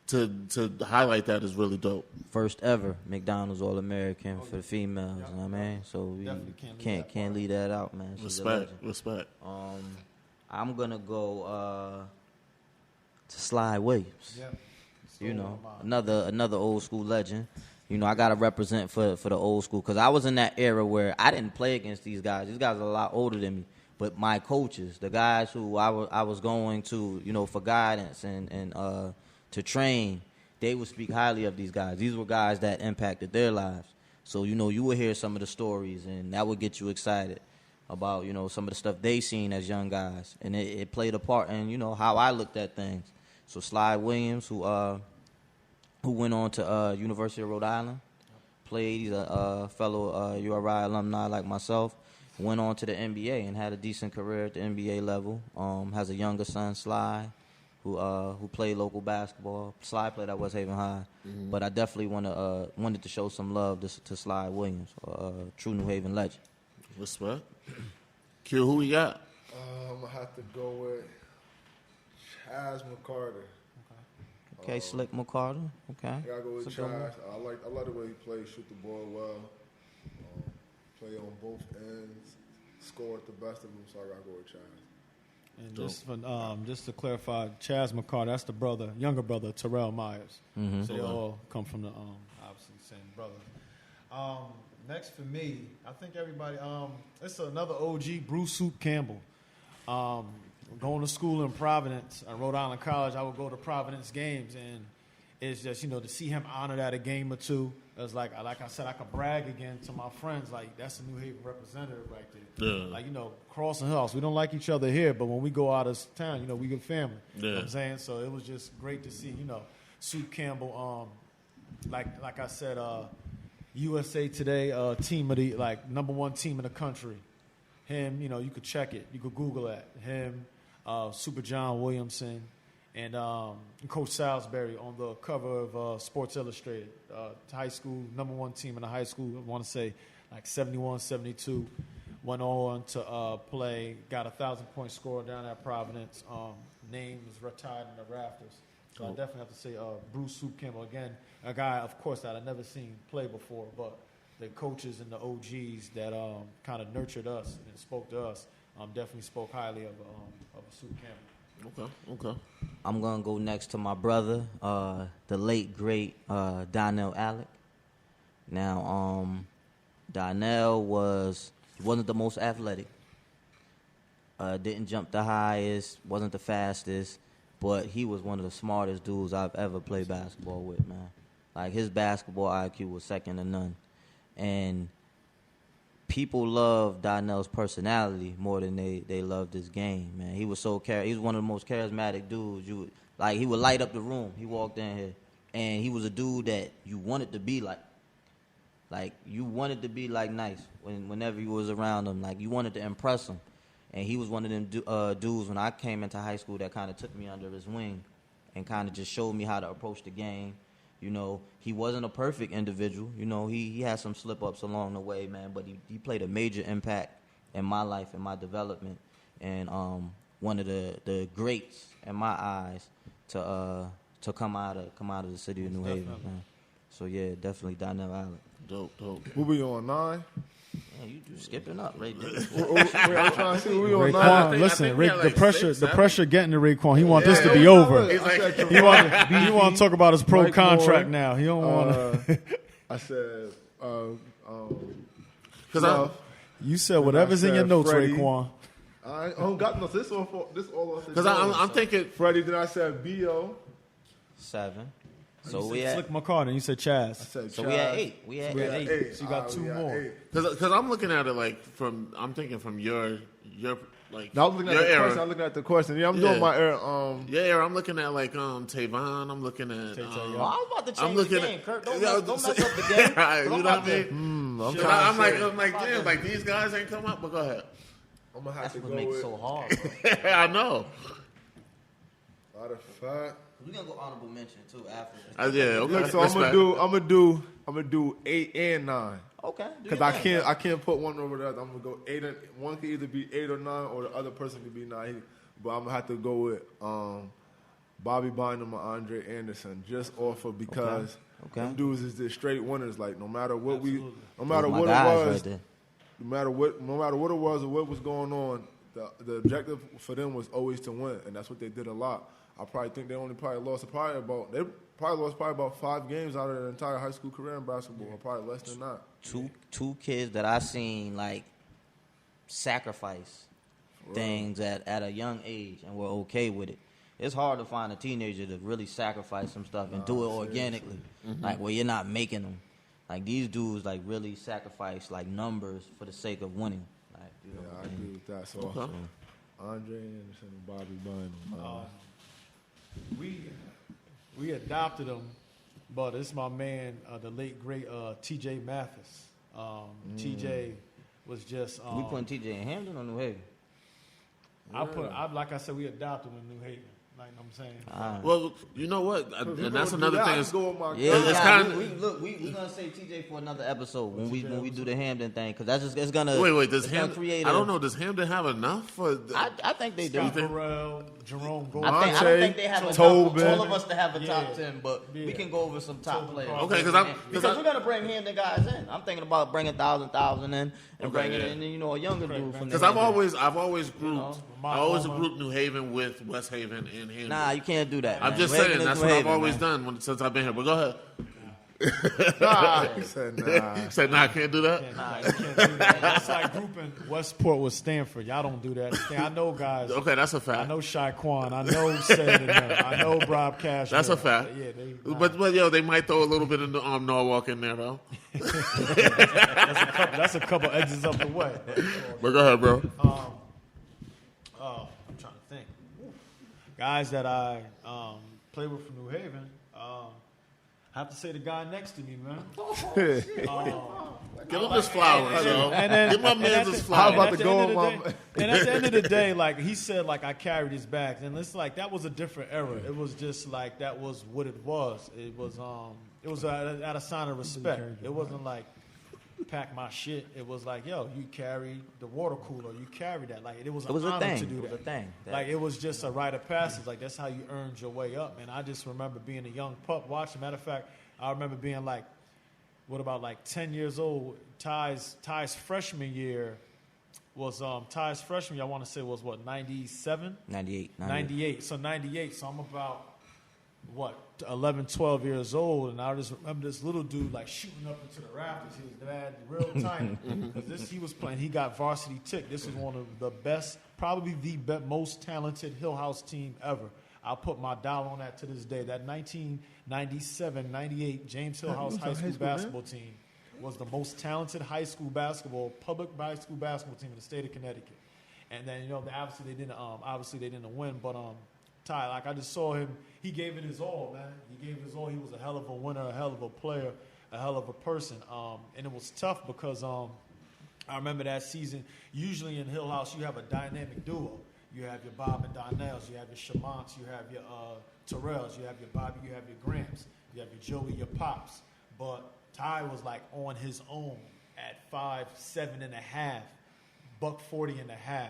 to highlight that is really dope. First ever McDonald's All-American for the females, you know what I mean? So we can't leave that out, man. She's Respect. I'm going to go to Sly Williams. Yeah. You know, another old school legend. You know, I got to represent for the old school because I was in that era where I didn't play against these guys. These guys are a lot older than me. But my coaches, the guys who I was going to, you know, for guidance and to train, they would speak highly of these guys. These were guys that impacted their lives. So, you know, you would hear some of the stories, and that would get you excited about, you know, some of the stuff they seen as young guys. And it played a part in, you know, how I looked at things. So Sly Williams, who went on to University of Rhode Island, played. He's a fellow URI alumni like myself. Went on to the NBA and had a decent career at the NBA level. Has a younger son, Sly, who played local basketball. Sly played at West Haven High, but I definitely wanted to show some love to Sly Williams, true New Haven legend. Respect. Q, who we got? I'm gonna have to go with Chaz McCarter. Okay, Slick McCarter. Okay. I gotta go with That's a good one. Chaz. I like the way he plays, shoot the ball well, play on both ends, score at the best of them. So I gotta go with Chaz. And just to clarify, Chaz McCarter, that's the younger brother, Terrell Myers. Mm-hmm. So they all come from the obviously same brother. Next for me, I think everybody. It's another OG, Bruce Soup Campbell. Going to school in Providence, at Rhode Island College, I would go to Providence games, and it's just, you know, to see him honored at a game or two. It's like I said, I could brag again to my friends, like, that's a New Haven representative right there. Yeah. Like, you know, Cross and Hillhouse, we don't like each other here, but when we go out of town, you know, we good family. Yeah. You know what I'm saying? So it was just great to see, you know, Soup Campbell, like I said, USA Today, team of the, like, number 1 team in the country. Him, you know, you could check it. You could Google that. Him, Super John Williamson, and Coach Salisbury on the cover of Sports Illustrated. High school, number 1 team in the high school, I want to say like 71, 72. Went on to play, got a 1,000-point score down at Providence. Name is retired in the rafters. So I definitely have to say Bruce Soup Campbell, again, a guy, of course, that I've never seen play before, but the coaches and the OGs that kind of nurtured us and spoke to us definitely spoke highly of Soup Campbell. Okay. I'm going to go next to my brother, the late, great Donnell Alec. Now, Donnell wasn't the most athletic. Didn't jump the highest, wasn't the fastest, but he was one of the smartest dudes I've ever played basketball with, man. Like, his basketball IQ was second to none. And people love Donnell's personality more than they loved his game, man. He was he was one of the most charismatic dudes. He would light up the room. He walked in here, and he was a dude that you wanted to be like. Like, you wanted to be, like, nice whenever you was around him. Like, you wanted to impress him. And he was one of them dudes when I came into high school that kind of took me under his wing and kind of just showed me how to approach the game. You know, he wasn't a perfect individual. You know, he had some slip-ups along the way, man. But he played a major impact in my life and my development. And one of the greats in my eyes to come out of the city of New Haven, man. So, yeah, definitely Donnell Allen. Dope. What we on, 9? Man, you skipping up right there. Wait, I'm trying to see what we on, 9. Raquan, listen, the pressure getting to Raquan. He want this to be over. He want to talk about his pro contract now. He don't want to. I said, Because You said whatever's in your notes, Freddie. Raquan. I don't got no. This all off. Because I'm thinking Freddie. Then I said B.O. 7. You So said we at Slick McCartney. You said Chaz. I said so Chaz. we at 8. We at We 8. at 8. So you got 2 we at more. 8. because I'm looking at it like I'm thinking from your like Now I was looking at your the era. question. I'm looking at the question. Yeah, I'm Yeah. doing my era. Your era. I'm looking at like Tavon. I'm looking at. Oh, I was about to change I'm looking the game, at. Kurt. Don't Yeah, mess up the game. Right, you know what I mean? I'm So trying to say, I'm like, damn, like these guys ain't come up. But go ahead. I'm gonna have That's to what go makes with. it so hard, bro. I know. Matter of fact. We're going to go honorable mention, too, after this. Yeah. Okay. Look, so I'm gonna do 8 and 9. Okay. Because I can't put one over the other. I'm gonna go 8. One can either be 8 or 9, or the other person could be 9. But I'm gonna have to go with Bobby Bynum or Andre Anderson, just off of because them dudes is just straight winners. Like no matter what Those it my was, guys right there. no matter what it was or what was going on, the objective for them was always to win, and that's what they did a lot. I probably think they lost about 5 games out of their entire high school career in basketball, or probably less than that. Two kids that I seen like sacrifice things at a young age and were okay with it. It's hard to find a teenager to really sacrifice some stuff and do it organically, like where you're not making them. Like these dudes, like really sacrifice like numbers for the sake of winning. Like, you know, I agree with that. So Andre Anderson and Bobby Bynum. We adopted him, but it's my man, the late great T.J. Mathis. T.J. was just. we putting TJ in Hampton or New Haven? Like I said, we adopted him in New Haven. Like I'm saying. Well, you know what? And that's another thing. Is, Yeah, it's kinda, kinda- we gonna say TJ for another episode when we do the Hamden thing because that's just it's gonna wait. Does it's gonna Hamden? create I don't know. Does Hamden have enough for? I think they do. Scott Burrell, Jerome Gold. I don't think they have enough for Tobin. all of us to have a top 10, but we can go over some top players. Okay, because we're gonna bring Hamden guys in. I'm thinking about bringing 1,000 in and bringing in a younger dude from. Because I've always grouped. I always mama. grouped New Haven with West Haven and Hamden. Nah, you can't do that. I'm man. just New Haven saying is that's New what I've Haven, always man. done since I've been here. But go ahead. He said, nah. You said, "Nah, I can't do that." You can't do that. That's like grouping Westport with Stanford. Y'all don't do that. I know guys. Okay, that's a fact. I know Shaquan. I know Sid and them. I know Rob Cash. That's a fact. Yeah, But yo, they might throw a little bit of Norwalk in there though. that's a couple exits up the way. But go ahead, bro. I'm trying to think. Guys that I play with from New Haven. I have to say the guy next to me, man. Give him his flowers, yo. And then, Give my man his flowers. I'm about to go on my. And at the end of the day, like he said, like I carried his back, and it's like that was a different era. It was just like that was what it was. It was at a sign of respect. It wasn't like pack my shit. It was like, yo, you carry the water cooler. You carry that. Like it was an honor a thing. to do It was that. a thing. Like it was just a rite of passage. Like that's how you earned your way up. And I just remember being a young pup watching. Matter of fact, I remember being like, what about like 10 years old? Ty's freshman year was Ty's freshman year. I want to say was what 97? 98. So 98. So I'm about what 11, 12 years old, and I just remember this little dude like shooting up into the rafters. He was bad, real tiny. Because he was playing. He got varsity tick. This was one of the best, probably the most talented Hillhouse team ever. I'll put my dollar on that to this day. That 1997-98 James Hillhouse High School basketball team was the most talented public high school basketball team in the state of Connecticut. And then, obviously they didn't win, but Ty, like I just saw him, he gave it his all, man. He gave it his all. He was a hell of a winner, a hell of a player, a hell of a person. And it was tough because I remember that season, usually in Hillhouse, you have a dynamic duo. You have your Bob and Donnells, you have your Shamonts, you have your Terrells, you have your Bobby, you have your Gramps, you have your Joey, your Pops. But Ty was like on his own at 5'7.5", $140.5,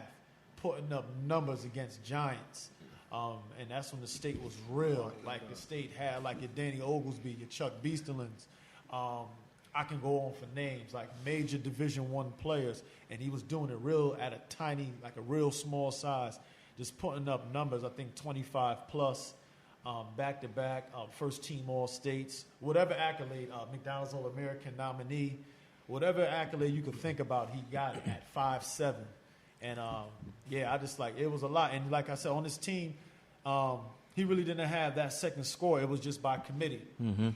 putting up numbers against giants. And that's when the state was real. Like the state had like your Danny Oglesby, your Chuck Beasterlins. I can go on for names like major Division I players, and he was doing it real at a tiny, like a real small size, just putting up numbers. I think 25 plus, back to back, first team All States, whatever accolade, McDonald's All American nominee, whatever accolade you could think about, he got it at 5'7". And I just like it was a lot. And like I said, on this team, he really didn't have that second score. It was just by committee, and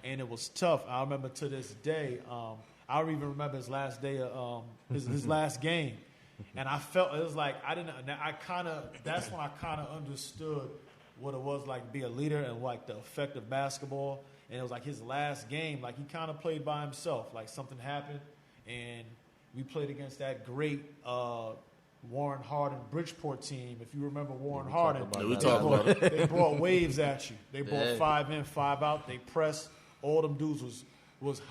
it was tough. I remember to this day, I don't even remember his last day of his last game. And I felt it was like that's when I kind of understood what it was like to be a leader and like the effect of basketball. And it was like his last game, like he kind of played by himself. Like something happened, and we played against that great Warren Harding Bridgeport team. If you remember Warren Harding, they brought waves at you. They brought 5 in, 5 out. They pressed. All them dudes was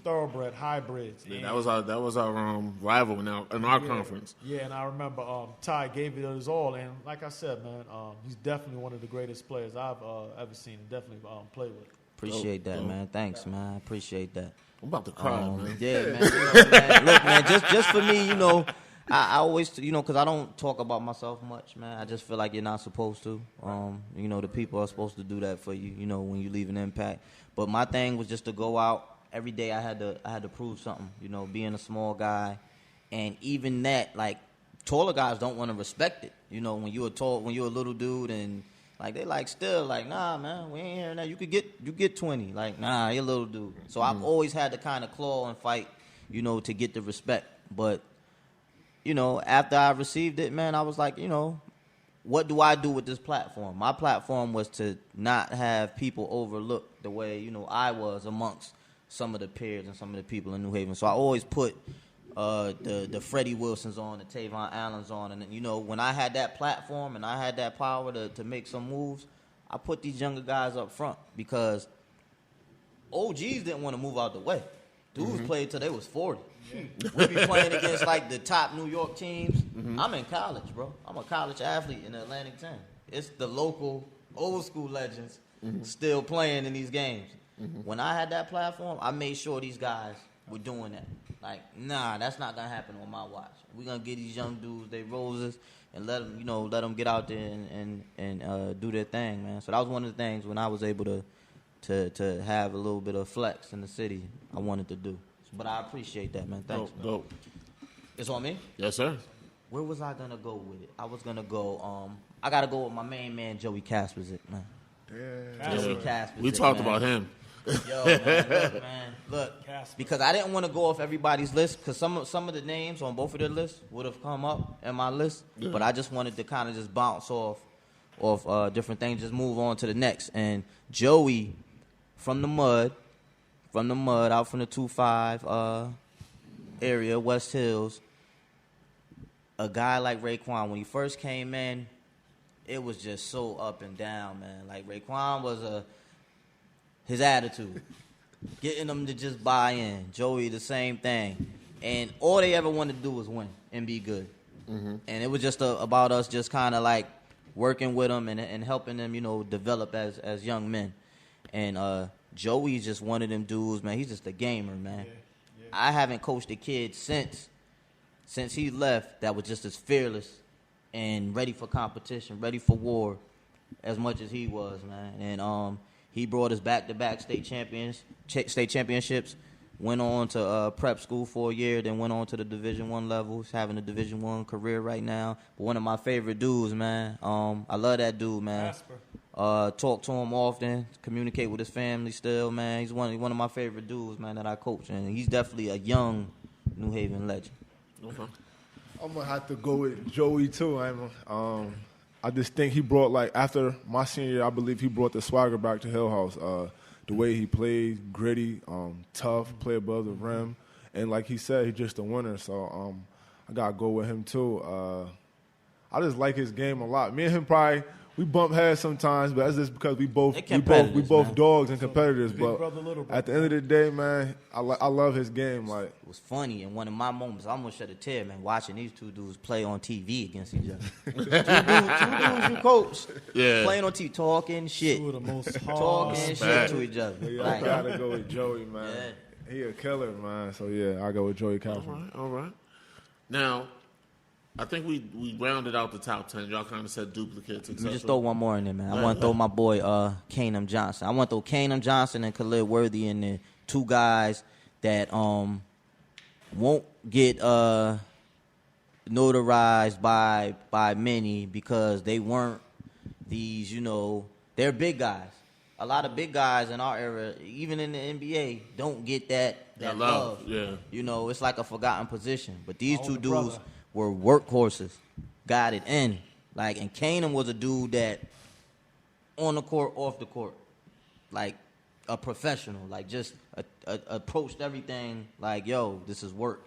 thoroughbred hybrids. Yeah, that was our rival in our conference. Yeah, and I remember Ty gave it his all. And like I said, man, he's definitely one of the greatest players I've ever seen and definitely played with. Appreciate that, man. Thanks, man. I appreciate that. I'm about to cry, man. Yeah, man. Man. Look, man, just for me, I always, because I don't talk about myself much, man. I just feel like you're not supposed to. The people are supposed to do that for you, when you leave an impact. But my thing was just to go out every day. I had to prove something, being a small guy, and even that, like, taller guys don't want to respect it. When you're a little dude, and like they like still like, nah, man, we ain't hearing that. You get 20, like, nah, you're a little dude. So I've always had to kind of claw and fight, to get the respect, but. After I received it, man, I was like, what do I do with this platform? My platform was to not have people overlook the way, I was amongst some of the peers and some of the people in New Haven. So I always put the Freddie Wilsons on, the Tavon Allens on. And, when I had that platform and I had that power to make some moves, I put these younger guys up front because OGs didn't want to move out the way. Dudes played till they was 40. We be playing against like the top New York teams. I'm in college, bro. I'm a college athlete in the Atlantic 10. It's the local old school legends still playing in these games. When I had that platform, I made sure these guys were doing that. Like, nah, that's not gonna happen on my watch. We're gonna get these young dudes they roses and let them get out there and do their thing, man. So that was one of the things when I was able to have a little bit of flex in the city I wanted to do. But I appreciate that, man. Thanks. Dope. It's on me? Yes, sir. Where was I going to go with it? I was going to go, I got to go with my main man, Joey Kasperzik, man. Yeah. Joey Kasperzik, We talked man. about him. Yo, man, look. Because I didn't want to go off everybody's list because some of the names on both of their lists would have come up in my list. Yeah. But I just wanted to kind of just bounce off different things, just move on to the next. And Joey, from the mud, out from the 2-5 area, West Hills, a guy like Raquan, when he first came in, it was just so up and down, man. Like, Raquan was his attitude, getting them to just buy in. Joey, the same thing. And all they ever wanted to do was win and be good. And it was just about us just kind of like working with them and helping them, develop as young men. And Joey's just one of them dudes, man. He's just a gamer, man. Yeah. I haven't coached a kid since he left that was just as fearless and ready for competition, ready for war, as much as he was, man. And he brought us back-to-back state championships. Went on to prep school for a year, then went on to the Division I levels, having a Division I career right now. But one of my favorite dudes, man. I love that dude, man. Talk to him often, communicate with his family still, man. He's one of my favorite dudes, man, that I coach, and he's definitely a young New Haven legend. Okay. I'm gonna have to go with Joey too. I just think he brought, like, after my senior year, I believe he brought the swagger back to Hillhouse. The way he played, gritty, tough, play above the rim, and like he said, he's just a winner. So I gotta go with him too. I just like his game a lot. Me and him we bump heads sometimes, but that's just because we both dogs and competitors. But at the end of the day, man, I love his game. Like, it was funny, and one of my moments, I almost shed a tear, man, watching these two dudes play on TV against each other. two dudes you coach, playing on TV, talking shit, Two of the most talking shit to each other. Yeah, I gotta go with Joey, man. Yeah. He a killer, man. So yeah, I go with Joey Kaseem. All right. Now, I think we rounded out the top 10. Y'all kind of said duplicates, etc. Let me just throw one more in there, man. I want to throw my boy Kaseem Johnson. I want to throw Kaseem Johnson and Khalid Worthy in there. Two guys that won't get notarized by many because they weren't these, they're big guys. A lot of big guys in our era, even in the NBA, don't get that love. Yeah. It's like a forgotten position. But these two dudes were workhorses, got it in. And Kanem was a dude that, on the court, off the court, like a professional, just approached everything like, yo, this is work.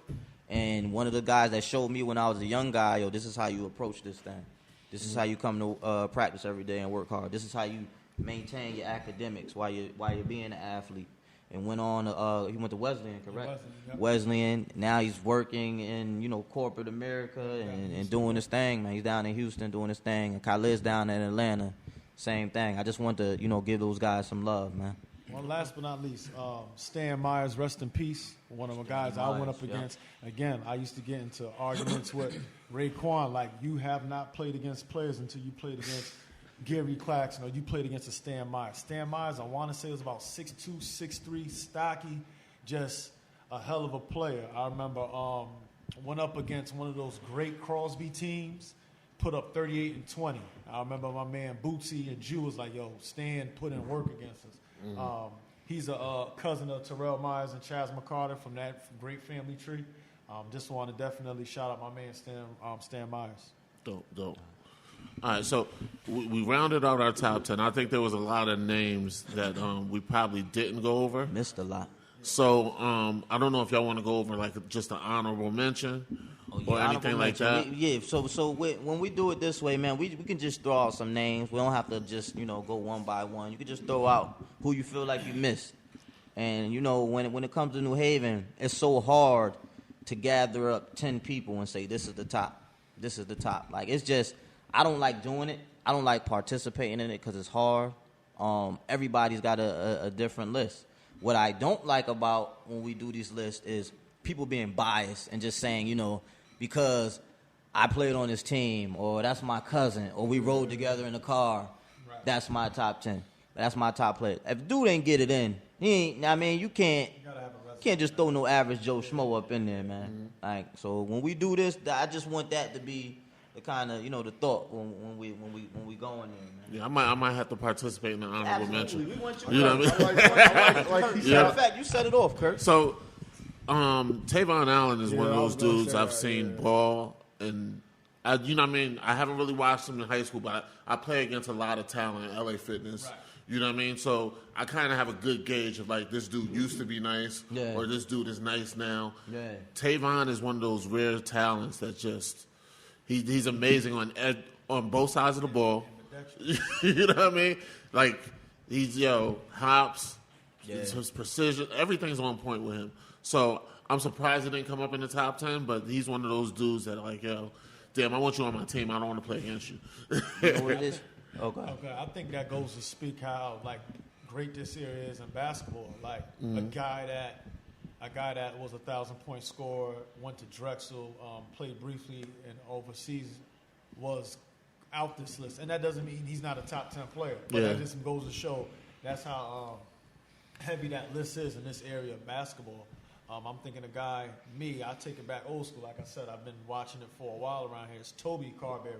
And one of the guys that showed me when I was a young guy, yo, this is how you approach this thing. This is how you come to practice every day and work hard. This is how you maintain your academics while you're being an athlete. And went on. He went to Wesleyan, correct? Wesleyan. Now he's working in corporate America and doing his thing, man. He's down in Houston doing his thing, and Khalid's down in Atlanta, same thing. I just want to give those guys some love, man. Well, last but not least, Stan Myers, rest in peace. One of the guys I went up against. Again, I used to get into arguments with Raquan, like, you have not played against players until you played against Gary Claxton, or you played against a Stan Myers. Stan Myers, I want to say, was about 6'2", 6'3", stocky, just a hell of a player. I remember went up against one of those great Crosby teams, put up 38 and 20. I remember my man Bootsy and Jew was like, yo, Stan put in work against us. Mm-hmm. He's a cousin of Terrell Myers and Chaz McCarter from that great family tree. Just want to definitely shout out my man Stan Myers. Dope. All right, so we rounded out our top 10. I think there was a lot of names that we probably didn't go over. Missed a lot. So I don't know if y'all want to go over just an honorable mention or anything like that. So when we do it this way, man, we can just throw out some names. We don't have to just go one by one. You can just throw out who you feel like you missed. And when it comes to New Haven, it's so hard to gather up 10 people and say this is the top. This is the top. It's just, I don't like doing it. I don't like participating in it because it's hard. Everybody's got a different list. What I don't like about when we do these lists is people being biased and just saying, because I played on this team, or that's my cousin, or we rode together in the car, that's my top 10. That's my top player. If dude ain't get it in, you can't just throw no average Joe Schmo up in there, man. Mm-hmm. So when we do this, I just want that to be the kind of the thought when we go in there, man. Yeah, I might have to participate in the honorable mention. We want you. You know what I mean? Matter of fact, you set it off, Kurt. So, Tavon Allen is one of those dudes I've seen ball, and I haven't really watched him in high school, but I play against a lot of talent at LA Fitness. Right. You know what I mean? So I kind of have a good gauge of this dude used to be nice, or this dude is nice now. Yeah. Tavon is one of those rare talents that just. He's amazing on both sides of the ball. You know what I mean? He's hops, his precision, everything's on point with him. So I'm surprised he didn't come up in the top 10, but he's one of those dudes that damn, I want you on my team. I don't want to play against you. You know what it is? Okay. I think that goes to speak how great this area is in basketball. A guy that was a 1,000-point scorer, went to Drexel, played briefly and overseas, was out this list. And that doesn't mean he's not a top 10 player. But that just goes to show that's how heavy that list is in this area of basketball. I'm thinking a guy, I take it back old school. Like I said, I've been watching it for a while around here. It's Toby Carberry.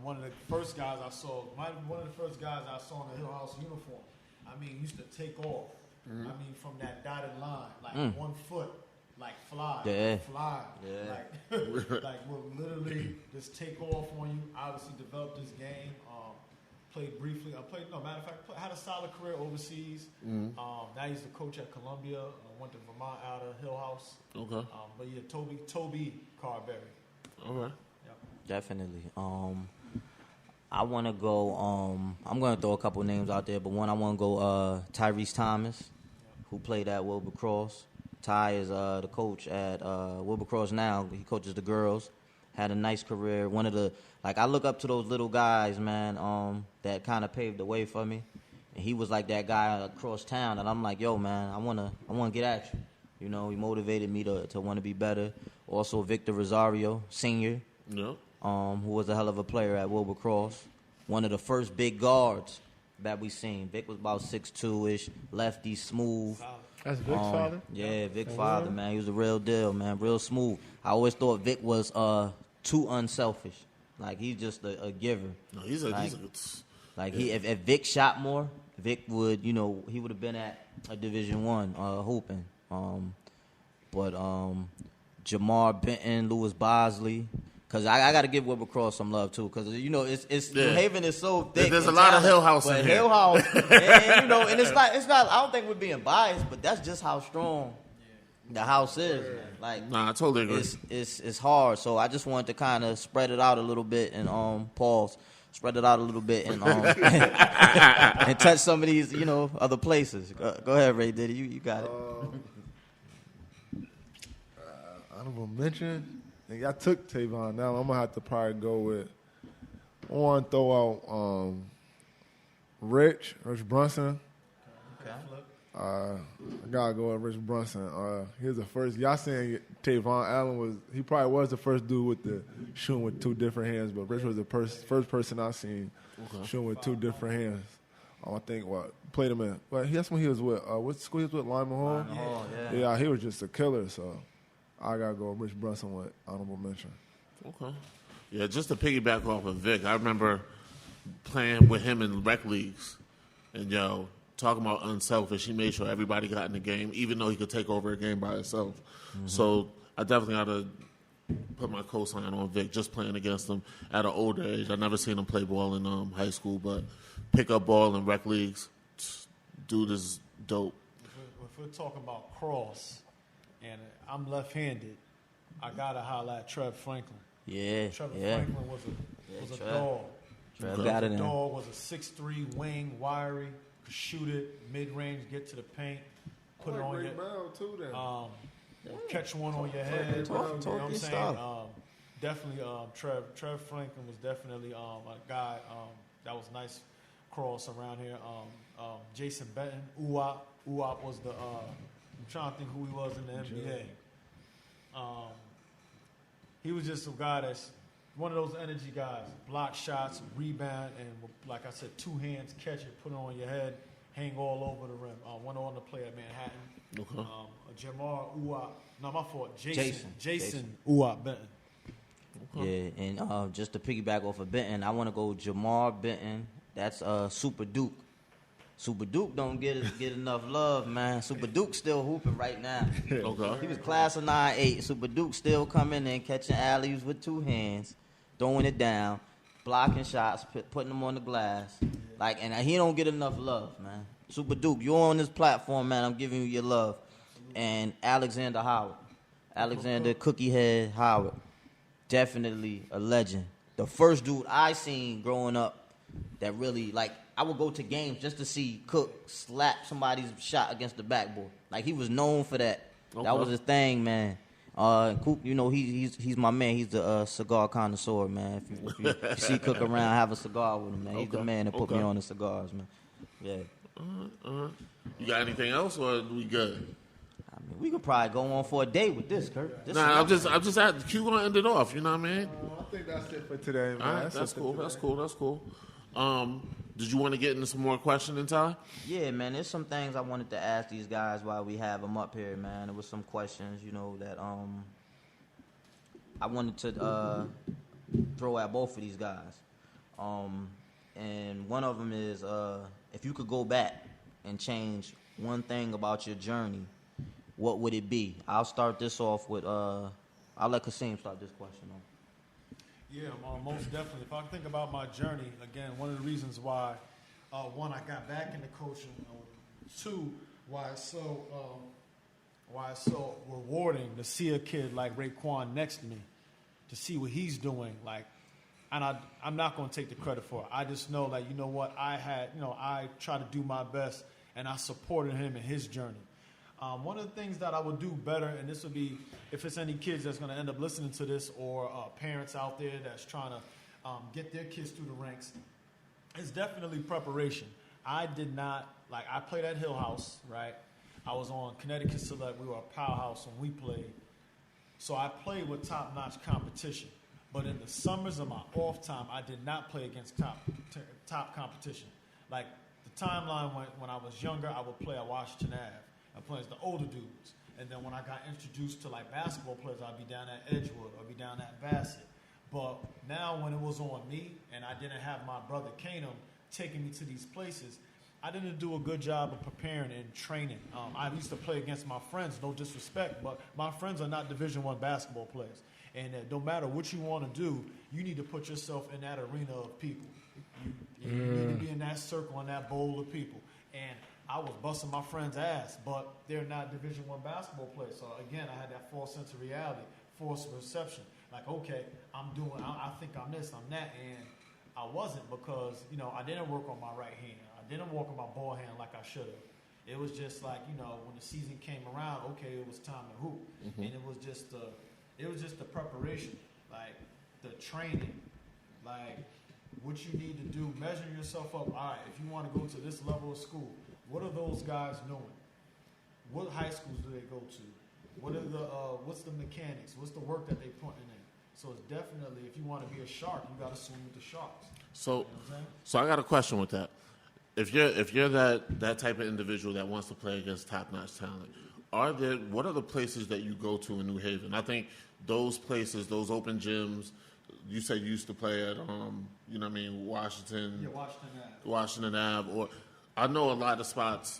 One of the first guys I saw, one of the first guys I saw in the Hillhouse uniform. I mean, used to take off. I mean, from that dotted line, like 1 foot, like fly, fly, like will literally just take off on you. Obviously, developed this game. Played briefly. Matter of fact, had a solid career overseas. Now he's the coach at Columbia. Went to Vermont out of Hillhouse. Okay. But yeah, Toby Carberry. All right. Yep. Definitely. I want to go. I'm going to throw a couple names out there, but one I want to go. Tyrese Thomas, who played at Wilbercross. Ty is the coach at Wilbercross now. He coaches the girls. Had a nice career. One of the I look up to those little guys, man. That kind of paved the way for me. And he was like that guy across town, and I'm like, yo, man, I wanna get at you. You know, he motivated me to want to be better. Also, Victor Rosario, senior. Yeah. Who was a hell of a player at Wilbercross. One of the first big guards that we seen. Vic was about 6'2", lefty, smooth. That's Vic's father? Yeah, Vic's father, man. He was the real deal, man. Real smooth. I always thought Vic was too unselfish. Like, he's just a giver. No, he's a if Vic shot more, Vic would, he would have been at a Division I hooping. But Jamar Benton, Lewis Bosley. Because I got to give Wilbercross some love, too. Because, it's New Haven is so thick. There's a lot of Hillhouse in here. Hillhouse. and it's not, I don't think we're being biased, but that's just how strong the house is, man. Like, nah, I totally agree. It's hard. So I just wanted to kind of spread it out a little bit and spread it out a little bit and and touch some of these, other places. Go ahead, Ray Diddy. You got it. Honorable mention. I took Tavon. Now I'm gonna have to probably go with. I want to throw out Rich Brunson. Okay. I gotta go with Rich Brunson. He was the first. Y'all saying Tavon Allen he probably was the first dude with the shooting with two different hands, but Rich was the first person I seen shooting with two different hands. I think played him in. But that's when he was with what school he was with, Lyman Hall. Yeah, he was just a killer. So I gotta go with Rich Brunson with honorable mention. Okay. Yeah, just to piggyback off of Vic, I remember playing with him in rec leagues, and talking about unselfish, he made sure everybody got in the game, even though he could take over a game by himself. Mm-hmm. So I definitely got to put my cosign on Vic, just playing against him at an older age. I never seen him play ball in high school, but pick up ball in rec leagues, dude is dope. If we're talking about cross, and I'm left-handed, I got to highlight Trev Franklin. Yeah, Trevor Franklin was a dog. Trev got it in. Dog was a 6'3", wing, wiry, could shoot it, mid-range, get to the paint, put it on your catch one on your head. You know what I'm saying? Definitely, Trev Franklin was definitely a guy that was nice cross around here. Jason Benton, Uwap was the I'm trying to think who he was in the NBA. He was just a guy that's one of those energy guys. Block shots, rebound, and like I said, two hands, catch it, put it on your head, hang all over the rim. Went on to play at Manhattan. Okay. Jamar Uwap. No, my fault. Jason Uwap Benton. Okay. Yeah, and just to piggyback off of Benton, I want to go Jamar Benton. That's Super Duke. Super Duke don't get enough love, man. Super Duke still hooping right now. Okay. He was class of 9'8". Super Duke still coming in, catching alleys with two hands, throwing it down, blocking shots, putting them on the glass. And he don't get enough love, man. Super Duke, you're on this platform, man. I'm giving you your love. And Alexander Cookie Head Howard, definitely a legend. The first dude I seen growing up that really, I would go to games just to see Cook slap somebody's shot against the backboard. He was known for that. Okay. That was his thing, man. Coop, he's my man. He's the cigar connoisseur, man. If you see Cook around, have a cigar with him, man. He's the man that put me on the cigars, man. Yeah. You got anything else, or we good? I mean, we could probably go on for a day with this, Kurt. I'm just at Q gonna end it off. You know what I mean? I think that's it for today, man. All right, that's cool. Did you want to get into some more questions in time? Yeah, man. There's some things I wanted to ask these guys while we have them up here, man. There was some questions, that I wanted to throw at both of these guys. And one of them is if you could go back and change one thing about your journey, what would it be? I'll start this off with, I'll let Kaseem start this question off. Yeah, most definitely. If I think about my journey, again, one of the reasons why, one, I got back into coaching, two, why it's so rewarding to see a kid like Raquan next to me, to see what he's doing, like, and I'm not going to take the credit for it. I just know, like, you know what, I try to do my best, and I supported him in his journey. One of the things that I would do better, and this would be if it's any kids that's going to end up listening to this, or parents out there that's trying to get their kids through the ranks, is definitely preparation. I did not, like, I played at Hillhouse, right? I was on Connecticut Select. We were a powerhouse when we played. So I played with top-notch competition. But in the summers of my off time, I did not play against top competition. Like, the timeline when I was younger, I would play at Washington Ave. I played as the older dudes. And then when I got introduced to, like, basketball players, I'd be down at Edgewood or be down at Bassett. But now when it was on me and I didn't have my brother Kanum taking me to these places, I didn't do a good job of preparing and training. I used to play against my friends, no disrespect, but my friends are not Division I basketball players. And no matter what you want to do, you need to put yourself in that arena of people. You need to be in that circle, in that bowl of people. And I was busting my friend's ass, but they're not Division I basketball players. So again, I had that false sense of reality, false perception. Like, okay, I think I'm this, I'm that, and I wasn't, because, you know, I didn't work on my right hand. I didn't work on my ball hand like I should have. It was just like, you know, when the season came around, okay, it was time to hoop. Mm-hmm. And it was just the preparation, like the training, like what you need to do, measuring yourself up. All right, if you want to go to this level of school, what are those guys doing? What high schools do they go to? What's the mechanics? What's the work that they putting in? So it's definitely, if you want to be a shark, you got to swim with the sharks. So, so I got a question with that. If you're that type of individual that wants to play against top-notch talent, what are the places that you go to in New Haven? I think those places, those open gyms, you said you used to play at, you know what I mean, Washington. Yeah, Washington Ave. Or I know a lot of spots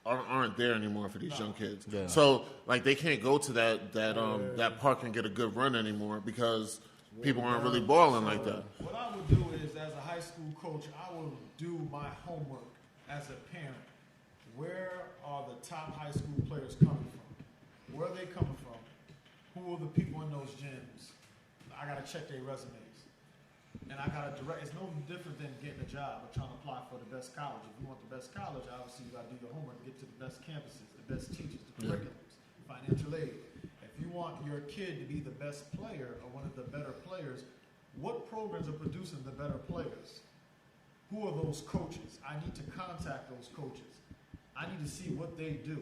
aren't there anymore for these young kids. Yeah. So, like, they can't go to that park and get a good run anymore because people aren't really balling like that. What I would do is, as a high school coach, I will do my homework as a parent. Where are the top high school players coming from? Where are they coming from? Who are the people in those gyms? I got to check their resumes. And I got to direct. It's no different than getting a job or trying to apply for the best college. If you want the best college, obviously you got to do your homework, get to the best campuses, the best teachers, the curriculums, financial aid. If you want your kid to be the best player or one of the better players, what programs are producing the better players? Who are those coaches? I need to contact those coaches. I need to see what they do.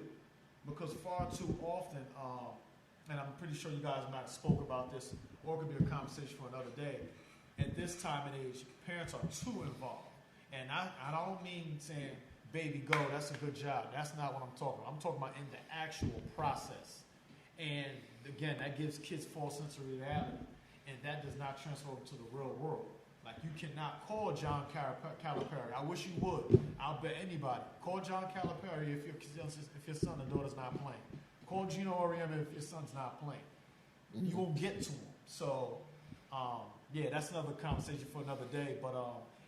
Because far too often, and I'm pretty sure you guys might have spoke about this, or it could be a conversation for another day, at this time and age, parents are too involved. And I don't mean saying, baby, go, that's a good job. That's not what I'm talking about. I'm talking about in the actual process. And again, that gives kids false sense of reality. And that does not transfer over to the real world. Like, you cannot call John Calipari. I wish you would. I'll bet anybody. Call John Calipari if your son or daughter's not playing. Call Gino Auriemma if your son's not playing. You won't get to him. So, yeah, that's another conversation for another day. But,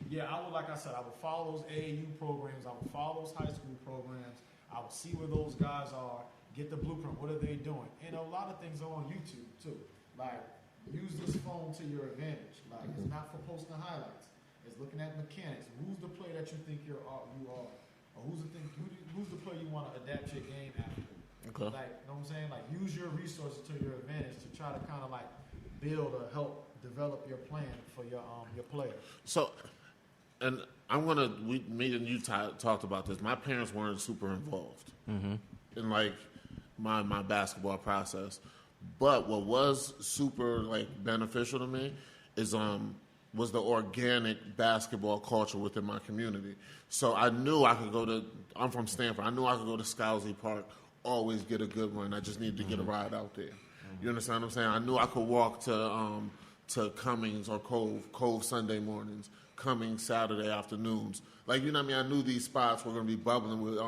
yeah, I would, like I said, I would follow those AAU programs. I would follow those high school programs. I would see where those guys are, get the blueprint. What are they doing? And a lot of things are on YouTube, too. Like, use this phone to your advantage. Like, it's not for posting highlights. It's looking at mechanics. Who's the player that you think you are? Or who's the player you want to adapt your game after? Okay. Like, you know what I'm saying? Like, use your resources to your advantage to try to kind of like build or help develop your plan for your player. So, and me and you talked about this. My parents weren't super involved in like my basketball process. But what was super like beneficial to me is was the organic basketball culture within my community. So I knew I could I'm from Stanford. I knew I could go to Scousley Park, always get a good run. I just needed to get a ride out there. You understand what I'm saying? I knew I could walk to to Cummings or Cove Sunday mornings, Cummings Saturday afternoons. Like, you know what I mean? I knew these spots were going to be bubbling with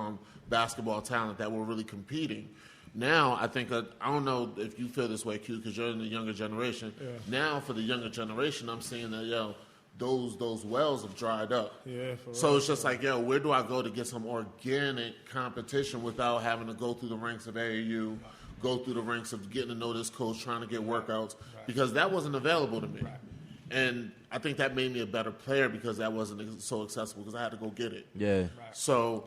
basketball talent that were really competing. Now, I think, I don't know if you feel this way, Q, because you're in the younger generation. Yeah. Now, for the younger generation, I'm seeing that, those wells have dried up. Yeah, so it's just like, where do I go to get some organic competition without having to go through the ranks of AAU, go through the ranks of getting to know this coach, trying to get workouts, because that wasn't available to me. Right. And I think that made me a better player because that wasn't so accessible because I had to go get it. Yeah. Right. So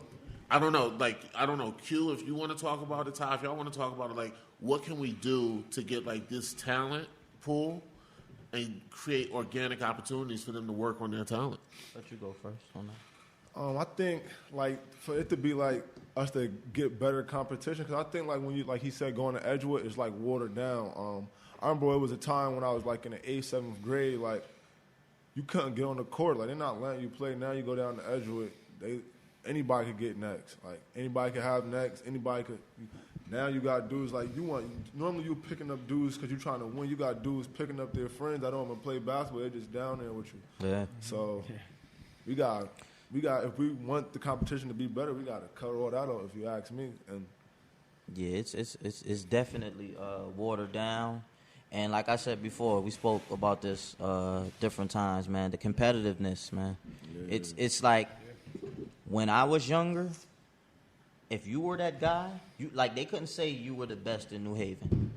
I don't know. Like, I don't know, Q, if you want to talk about it, Ty, if y'all want to talk about it, like, what can we do to get, like, this talent pool and create organic opportunities for them to work on their talent? Let you go first on that. I think, like, for it to be, like, us to get better competition, because I think, like, when you, like he said, going to Edgewood is, like, watered down. I remember it was a time when I was, like, in the 8th, 7th grade, like, you couldn't get on the court. Like, they're not letting you play. Now you go down to Edgewood, anybody could get next. Like, anybody could have next. Anybody could. Now you got dudes like normally you picking up dudes because you're trying to win. You got dudes picking up their friends that don't want to play basketball. They're just down there with you. Yeah. So we got if we want the competition to be better, we got to cut all that out. If you ask me. And yeah, it's definitely watered down. And like I said before, we spoke about this different times, man. The competitiveness, man. Yeah. It's like when I was younger, if you were that guy, they couldn't say you were the best in New Haven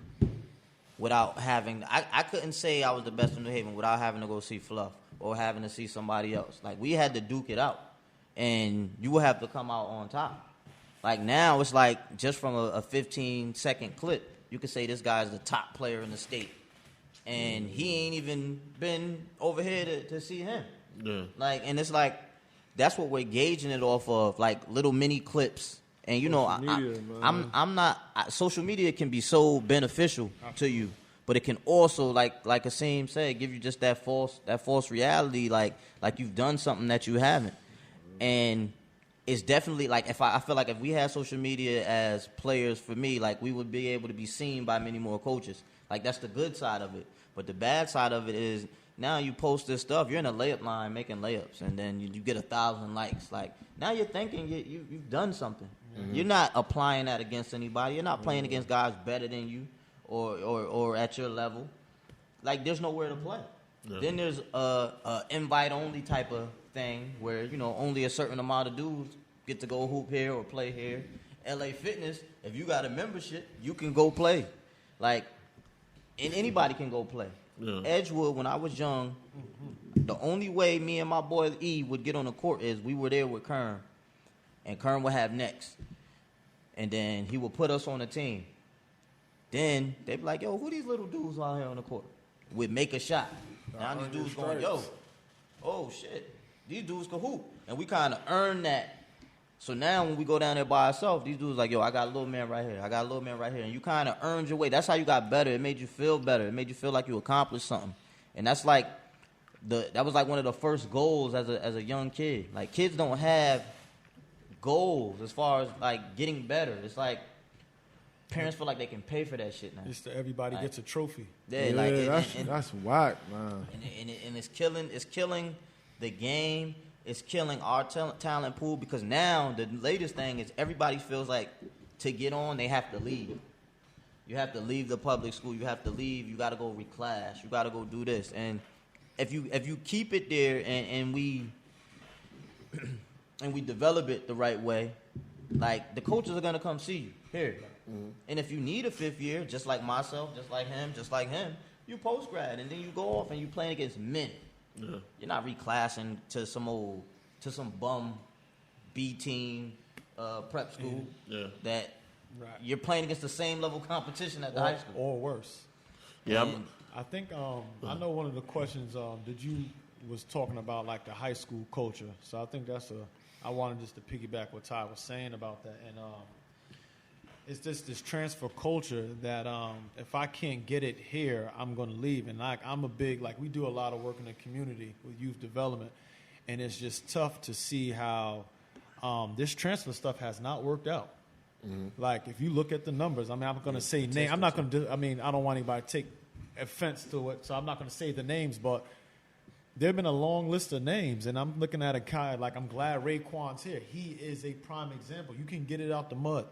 without having. I couldn't say I was the best in New Haven without having to go see Fluff or having to see somebody else. Like, we had to duke it out, and you would have to come out on top. Like, now it's like just from a 15-second clip, you could say this guy's the top player in the state, and he ain't even been over here to see him. Yeah. Like, and it's like that's what we're gauging it off of, like little mini clips. And I'm not. Social media can be so beneficial to you, but it can also, like Kaseem said, give you just that false reality, like you've done something that you haven't. And it's definitely like I feel like if we had social media as players, for me, like we would be able to be seen by many more coaches. Like, that's the good side of it. But the bad side of it is now you post this stuff, you're in a layup line making layups, and then you get 1,000 likes. Like, now you're thinking you've done something. Mm-hmm. You're not applying that against anybody. You're not playing against guys better than you or at your level. Like, there's nowhere to play. Yeah. Then there's a invite-only type of thing where, only a certain amount of dudes get to go hoop here or play here. LA Fitness, if you got a membership, you can go play. Like, and anybody can go play. Yeah. Edgewood, when I was young, the only way me and my boy E would get on the court is we were there with Kern. And Kern would have next. And then he would put us on the team. Then they'd be like, yo, who these little dudes out here on the court? We'd make a shot. Now these dudes going, yo, oh, shit. These dudes can hoop. And we kind of earned that. So now when we go down there by ourselves, these dudes like, yo, I got a little man right here. I got a little man right here. And you kind of earned your way. That's how you got better. It made you feel better. It made you feel like you accomplished something. And that's like, that was like one of the first goals as a young kid. Like, kids don't have goals as far as, like, getting better. It's like parents feel like they can pay for that shit now. It's everybody gets a trophy. Yeah, that's whack, man. And it's killing the game. It's killing our talent pool, because now the latest thing is everybody feels like to get on, they have to leave. You have to leave the public school. You have to leave. You got to go reclass. You got to go do this. And if you keep it there and we develop it the right way, like, the coaches are gonna come see you here. Mm-hmm. And if you need a fifth year, just like myself, just like him, you post grad, and then you go off and you playing against men. Yeah. You're not reclassing to some bum B team prep school that you're playing against the same level of competition at the high school or worse. Yeah, I think I know one of the questions that you was talking about, like the high school culture. So I think I wanted just to piggyback what Ty was saying about that, and it's just this transfer culture that if I can't get it here, I'm going to leave. And I'm a big, we do a lot of work in the community with youth development, and it's just tough to see how this transfer stuff has not worked out. Mm-hmm. Like, if you look at the numbers, I'm going to say name. I'm not going to. I don't want anybody to take offense to it, so I'm not going to say the names, but there have been a long list of names, and I'm looking at a guy like I'm glad Raquan's here. He is a prime example. You can get it out the mud.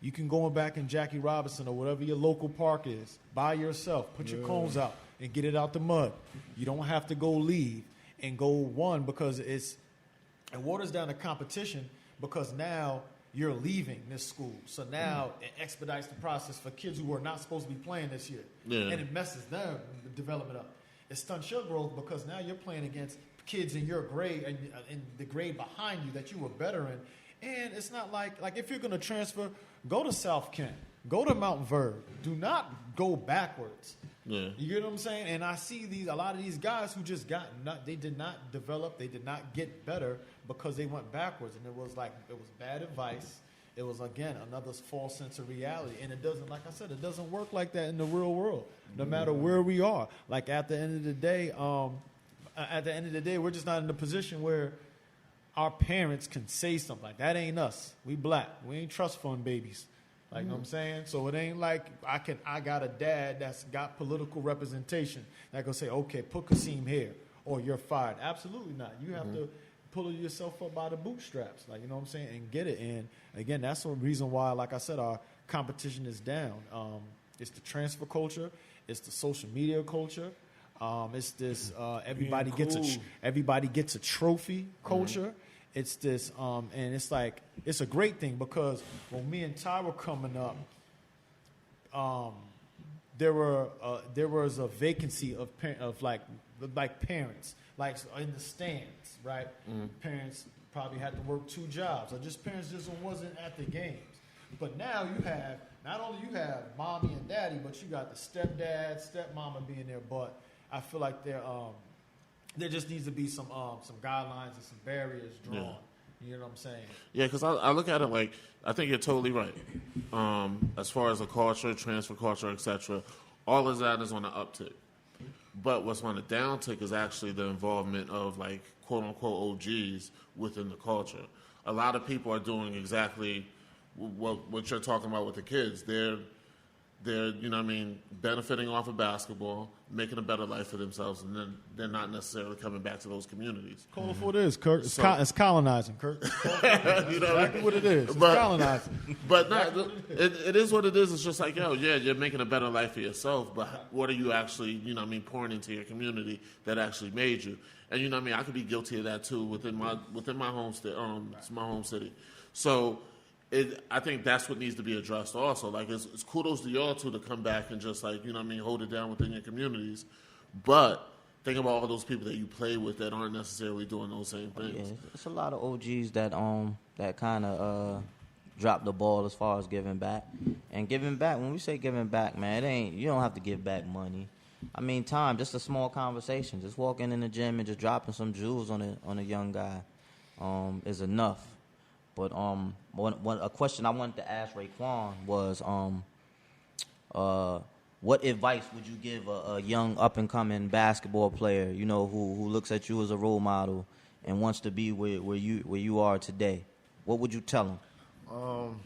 You can go back in Jackie Robinson or whatever your local park is by yourself. Put your cones out and get it out the mud. You don't have to go leave and go one because it waters down the competition because now you're leaving this school. So now it expedites the process for kids who are not supposed to be playing this year. Yeah. And it messes their development up. It stunts your growth because now you're playing against kids in your grade and in the grade behind you that you were better in. And it's not like if you're going to transfer, go to South Kent, go to Mount Verb. Do not go backwards. Yeah. You get what I'm saying? And I see a lot of these guys who just they did not develop, they did not get better because they went backwards. And it was bad advice. It was, again, another false sense of reality. And it doesn't, like I said, it doesn't work like that in the real world, no matter where we are. Like at the end of the day, we're just not in the position where our parents can say something like that. Ain't us. We black. We ain't trust fund babies. Like, you know what I'm saying? So it ain't like I got a dad that's got political representation that can say, okay, put Kaseem here or you're fired. Absolutely not. You have to pull yourself up by the bootstraps, like, you know what I'm saying, and get it. And again, that's the reason why, like I said, our competition is down. It's the transfer culture. It's the social media culture. It's this everybody gets a trophy culture. It's this, and it's like it's a great thing because when me and Ty were coming up, there was a vacancy of parents, like in the stands, right? Parents probably had to work 2 jobs, or parents just wasn't at the games. But now you have not only mommy and daddy, but you got the stepdad, stepmama being there. But I feel like there just needs to be some guidelines and some barriers drawn. Yeah. You know what I'm saying? Yeah, because I look at it like, I think you're totally right. As far as the culture, transfer culture, etc., all of that is on the uptick. But what's on the downtick is actually the involvement of, like, quote-unquote OGs within the culture. A lot of people are doing exactly what you're talking about with the kids. They're you know what I mean, benefiting off of basketball, making a better life for themselves, and then they're not necessarily coming back to those communities. Call it for what it is, Kurt. It's colonizing, Kurt. You know exactly what it is. It's colonizing. But it is what it is. It's just like, you're making a better life for yourself, but what are you actually, you know what I mean, pouring into your community that actually made you? And you know what I mean, I could be guilty of that too within my home state, it's my home city. So I think that's what needs to be addressed also. Like, it's kudos to y'all too to come back and just, like, you know what I mean, hold it down within your communities. But think about all those people that you play with that aren't necessarily doing those same things. Yeah, it's a lot of OGs that kind of drop the ball as far as giving back. And giving back, when we say giving back, man, you don't have to give back money. I mean, time, just a small conversation, just walking in the gym and just dropping some jewels on a young guy is enough. But a question I wanted to ask Raquan was, what advice would you give a young up-and-coming basketball player, you know, who looks at you as a role model and wants to be where you are today? What would you tell him?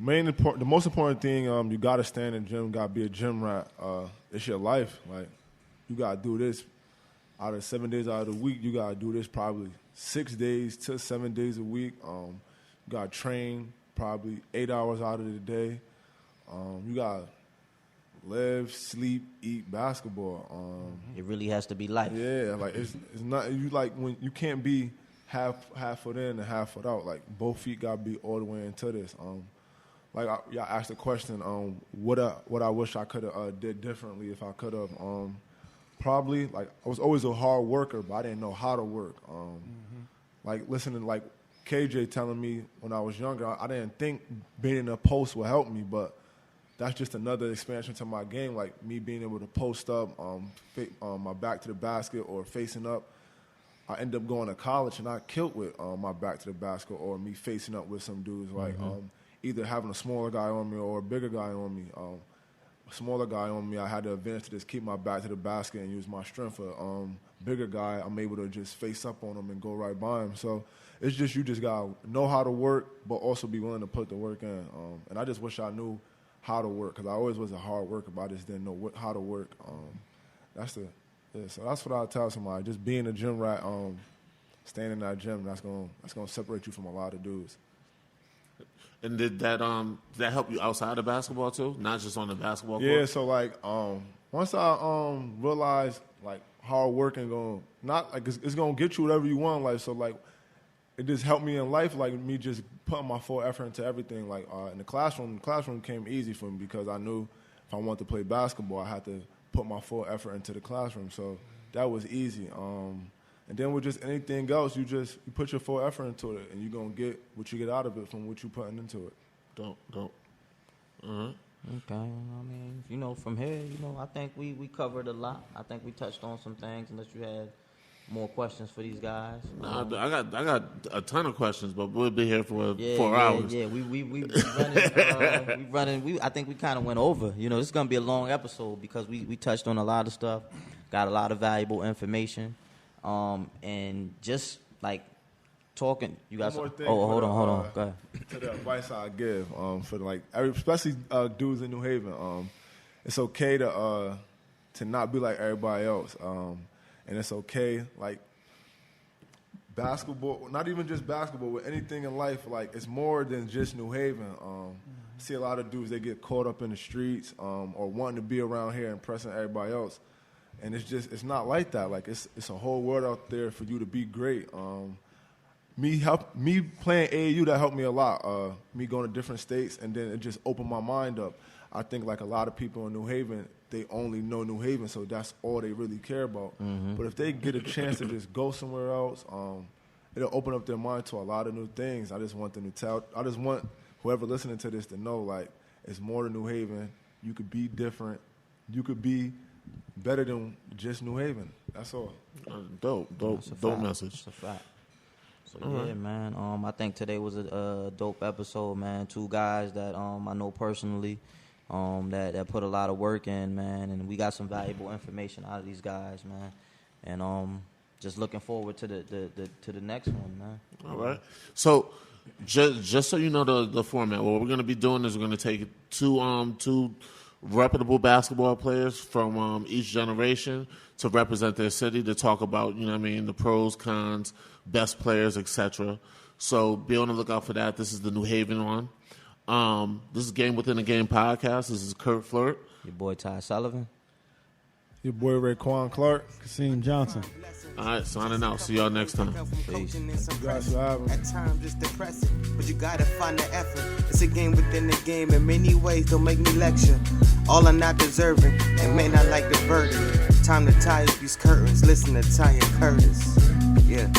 The most important thing, you got to stand in the gym, got to be a gym rat. It's your life. Like, you got to do this out of 7 days out of the week. You got to do this probably 6 days to 7 days a week. You got to train probably 8 hours out of the day. You got to live, sleep, eat basketball. It really has to be life. Yeah, like it's not you like when you can't be half foot in and half foot out. Like, both feet got to be all the way into this. Y'all asked the question, what I wish I could have did differently if I could have. Probably, like, I was always a hard worker, but I didn't know how to work. Like, listening, like, KJ telling me when I was younger, I didn't think being in a post would help me, but that's just another expansion to my game, like me being able to post up, my back to the basket or facing up. I ended up going to college, and I killed with my back to the basket or me facing up with some dudes, like either having a smaller guy on me or a bigger guy on me. A smaller guy on me, I had the advantage to just keep my back to the basket and use my strength. For bigger guy, I'm able to just face up on him and go right by him. So it's just, you just got to know how to work, but also be willing to put the work in. And I just wish I knew how to work, because I always was a hard worker, but I just didn't know how to work. So that's what I'll tell somebody. Just being a gym rat, staying in that gym, that's gonna separate you from a lot of dudes. And did that help you outside of basketball too, not just on the basketball court? Yeah. So like once I realized like hard work and it's gonna get you whatever you want in life. So like it just helped me in life, like me just putting my full effort into everything. Like in the classroom came easy for me because I knew if I wanted to play basketball, I had to put my full effort into the classroom. So that was easy. And then with just anything else, you put your full effort into it, and you're going to get what you get out of it from what you're putting into it. Dope. Okay. I mean, from here, I think we covered a lot. I think we touched on some things, unless you had more questions for these guys. I got a ton of questions, but we'll be here for 4 hours. Yeah, we running. I think we kind of went over. This is gonna be a long episode because we touched on a lot of stuff, got a lot of valuable information, and just like talking. You guys. Hold on. Go ahead. To the advice I give for like especially dudes in New Haven, it's okay to not be like everybody else. And it's okay, like, basketball, not even just basketball, with anything in life, like, it's more than just New Haven. I see a lot of dudes, they get caught up in the streets or wanting to be around here impressing everybody else. And it's not like that. Like, it's a whole world out there for you to be great. Me playing AAU, that helped me a lot. Me going to different states, and then it just opened my mind up. I think, like, a lot of people in New Haven, they only know New Haven, so that's all they really care about. Mm-hmm. But if they get a chance to just go somewhere else, it'll open up their mind to a lot of new things. I just want whoever listening to this to know, like, it's more than New Haven. You could be different. You could be better than just New Haven. That's all. Dope message. That's a fact. So, yeah, man, I think today was a dope episode, man. 2 guys that I know personally. That put a lot of work in, man, and we got some valuable information out of these guys, man, and just looking forward to the next one, man. All right. So, just so you know the format, what we're going to be doing is we're going to take two reputable basketball players from each generation to represent their city to talk about, the pros, cons, best players, etc. So be on the lookout for that. This is the New Haven one. This is Game Within a Game podcast. This is Kurt Flirt. Your boy Ty Sullivan. Your boy Raquan Clark. Kaseem Johnson. All right, signing out. See y'all next time. Peace. At times it's depressing, but you gotta find the effort. It's a game within the game. In many ways, don't make me lecture. All I'm not deserving, and may not like the burden. Time to tie up these curtains. Listen to Ty and Curtis. Yeah.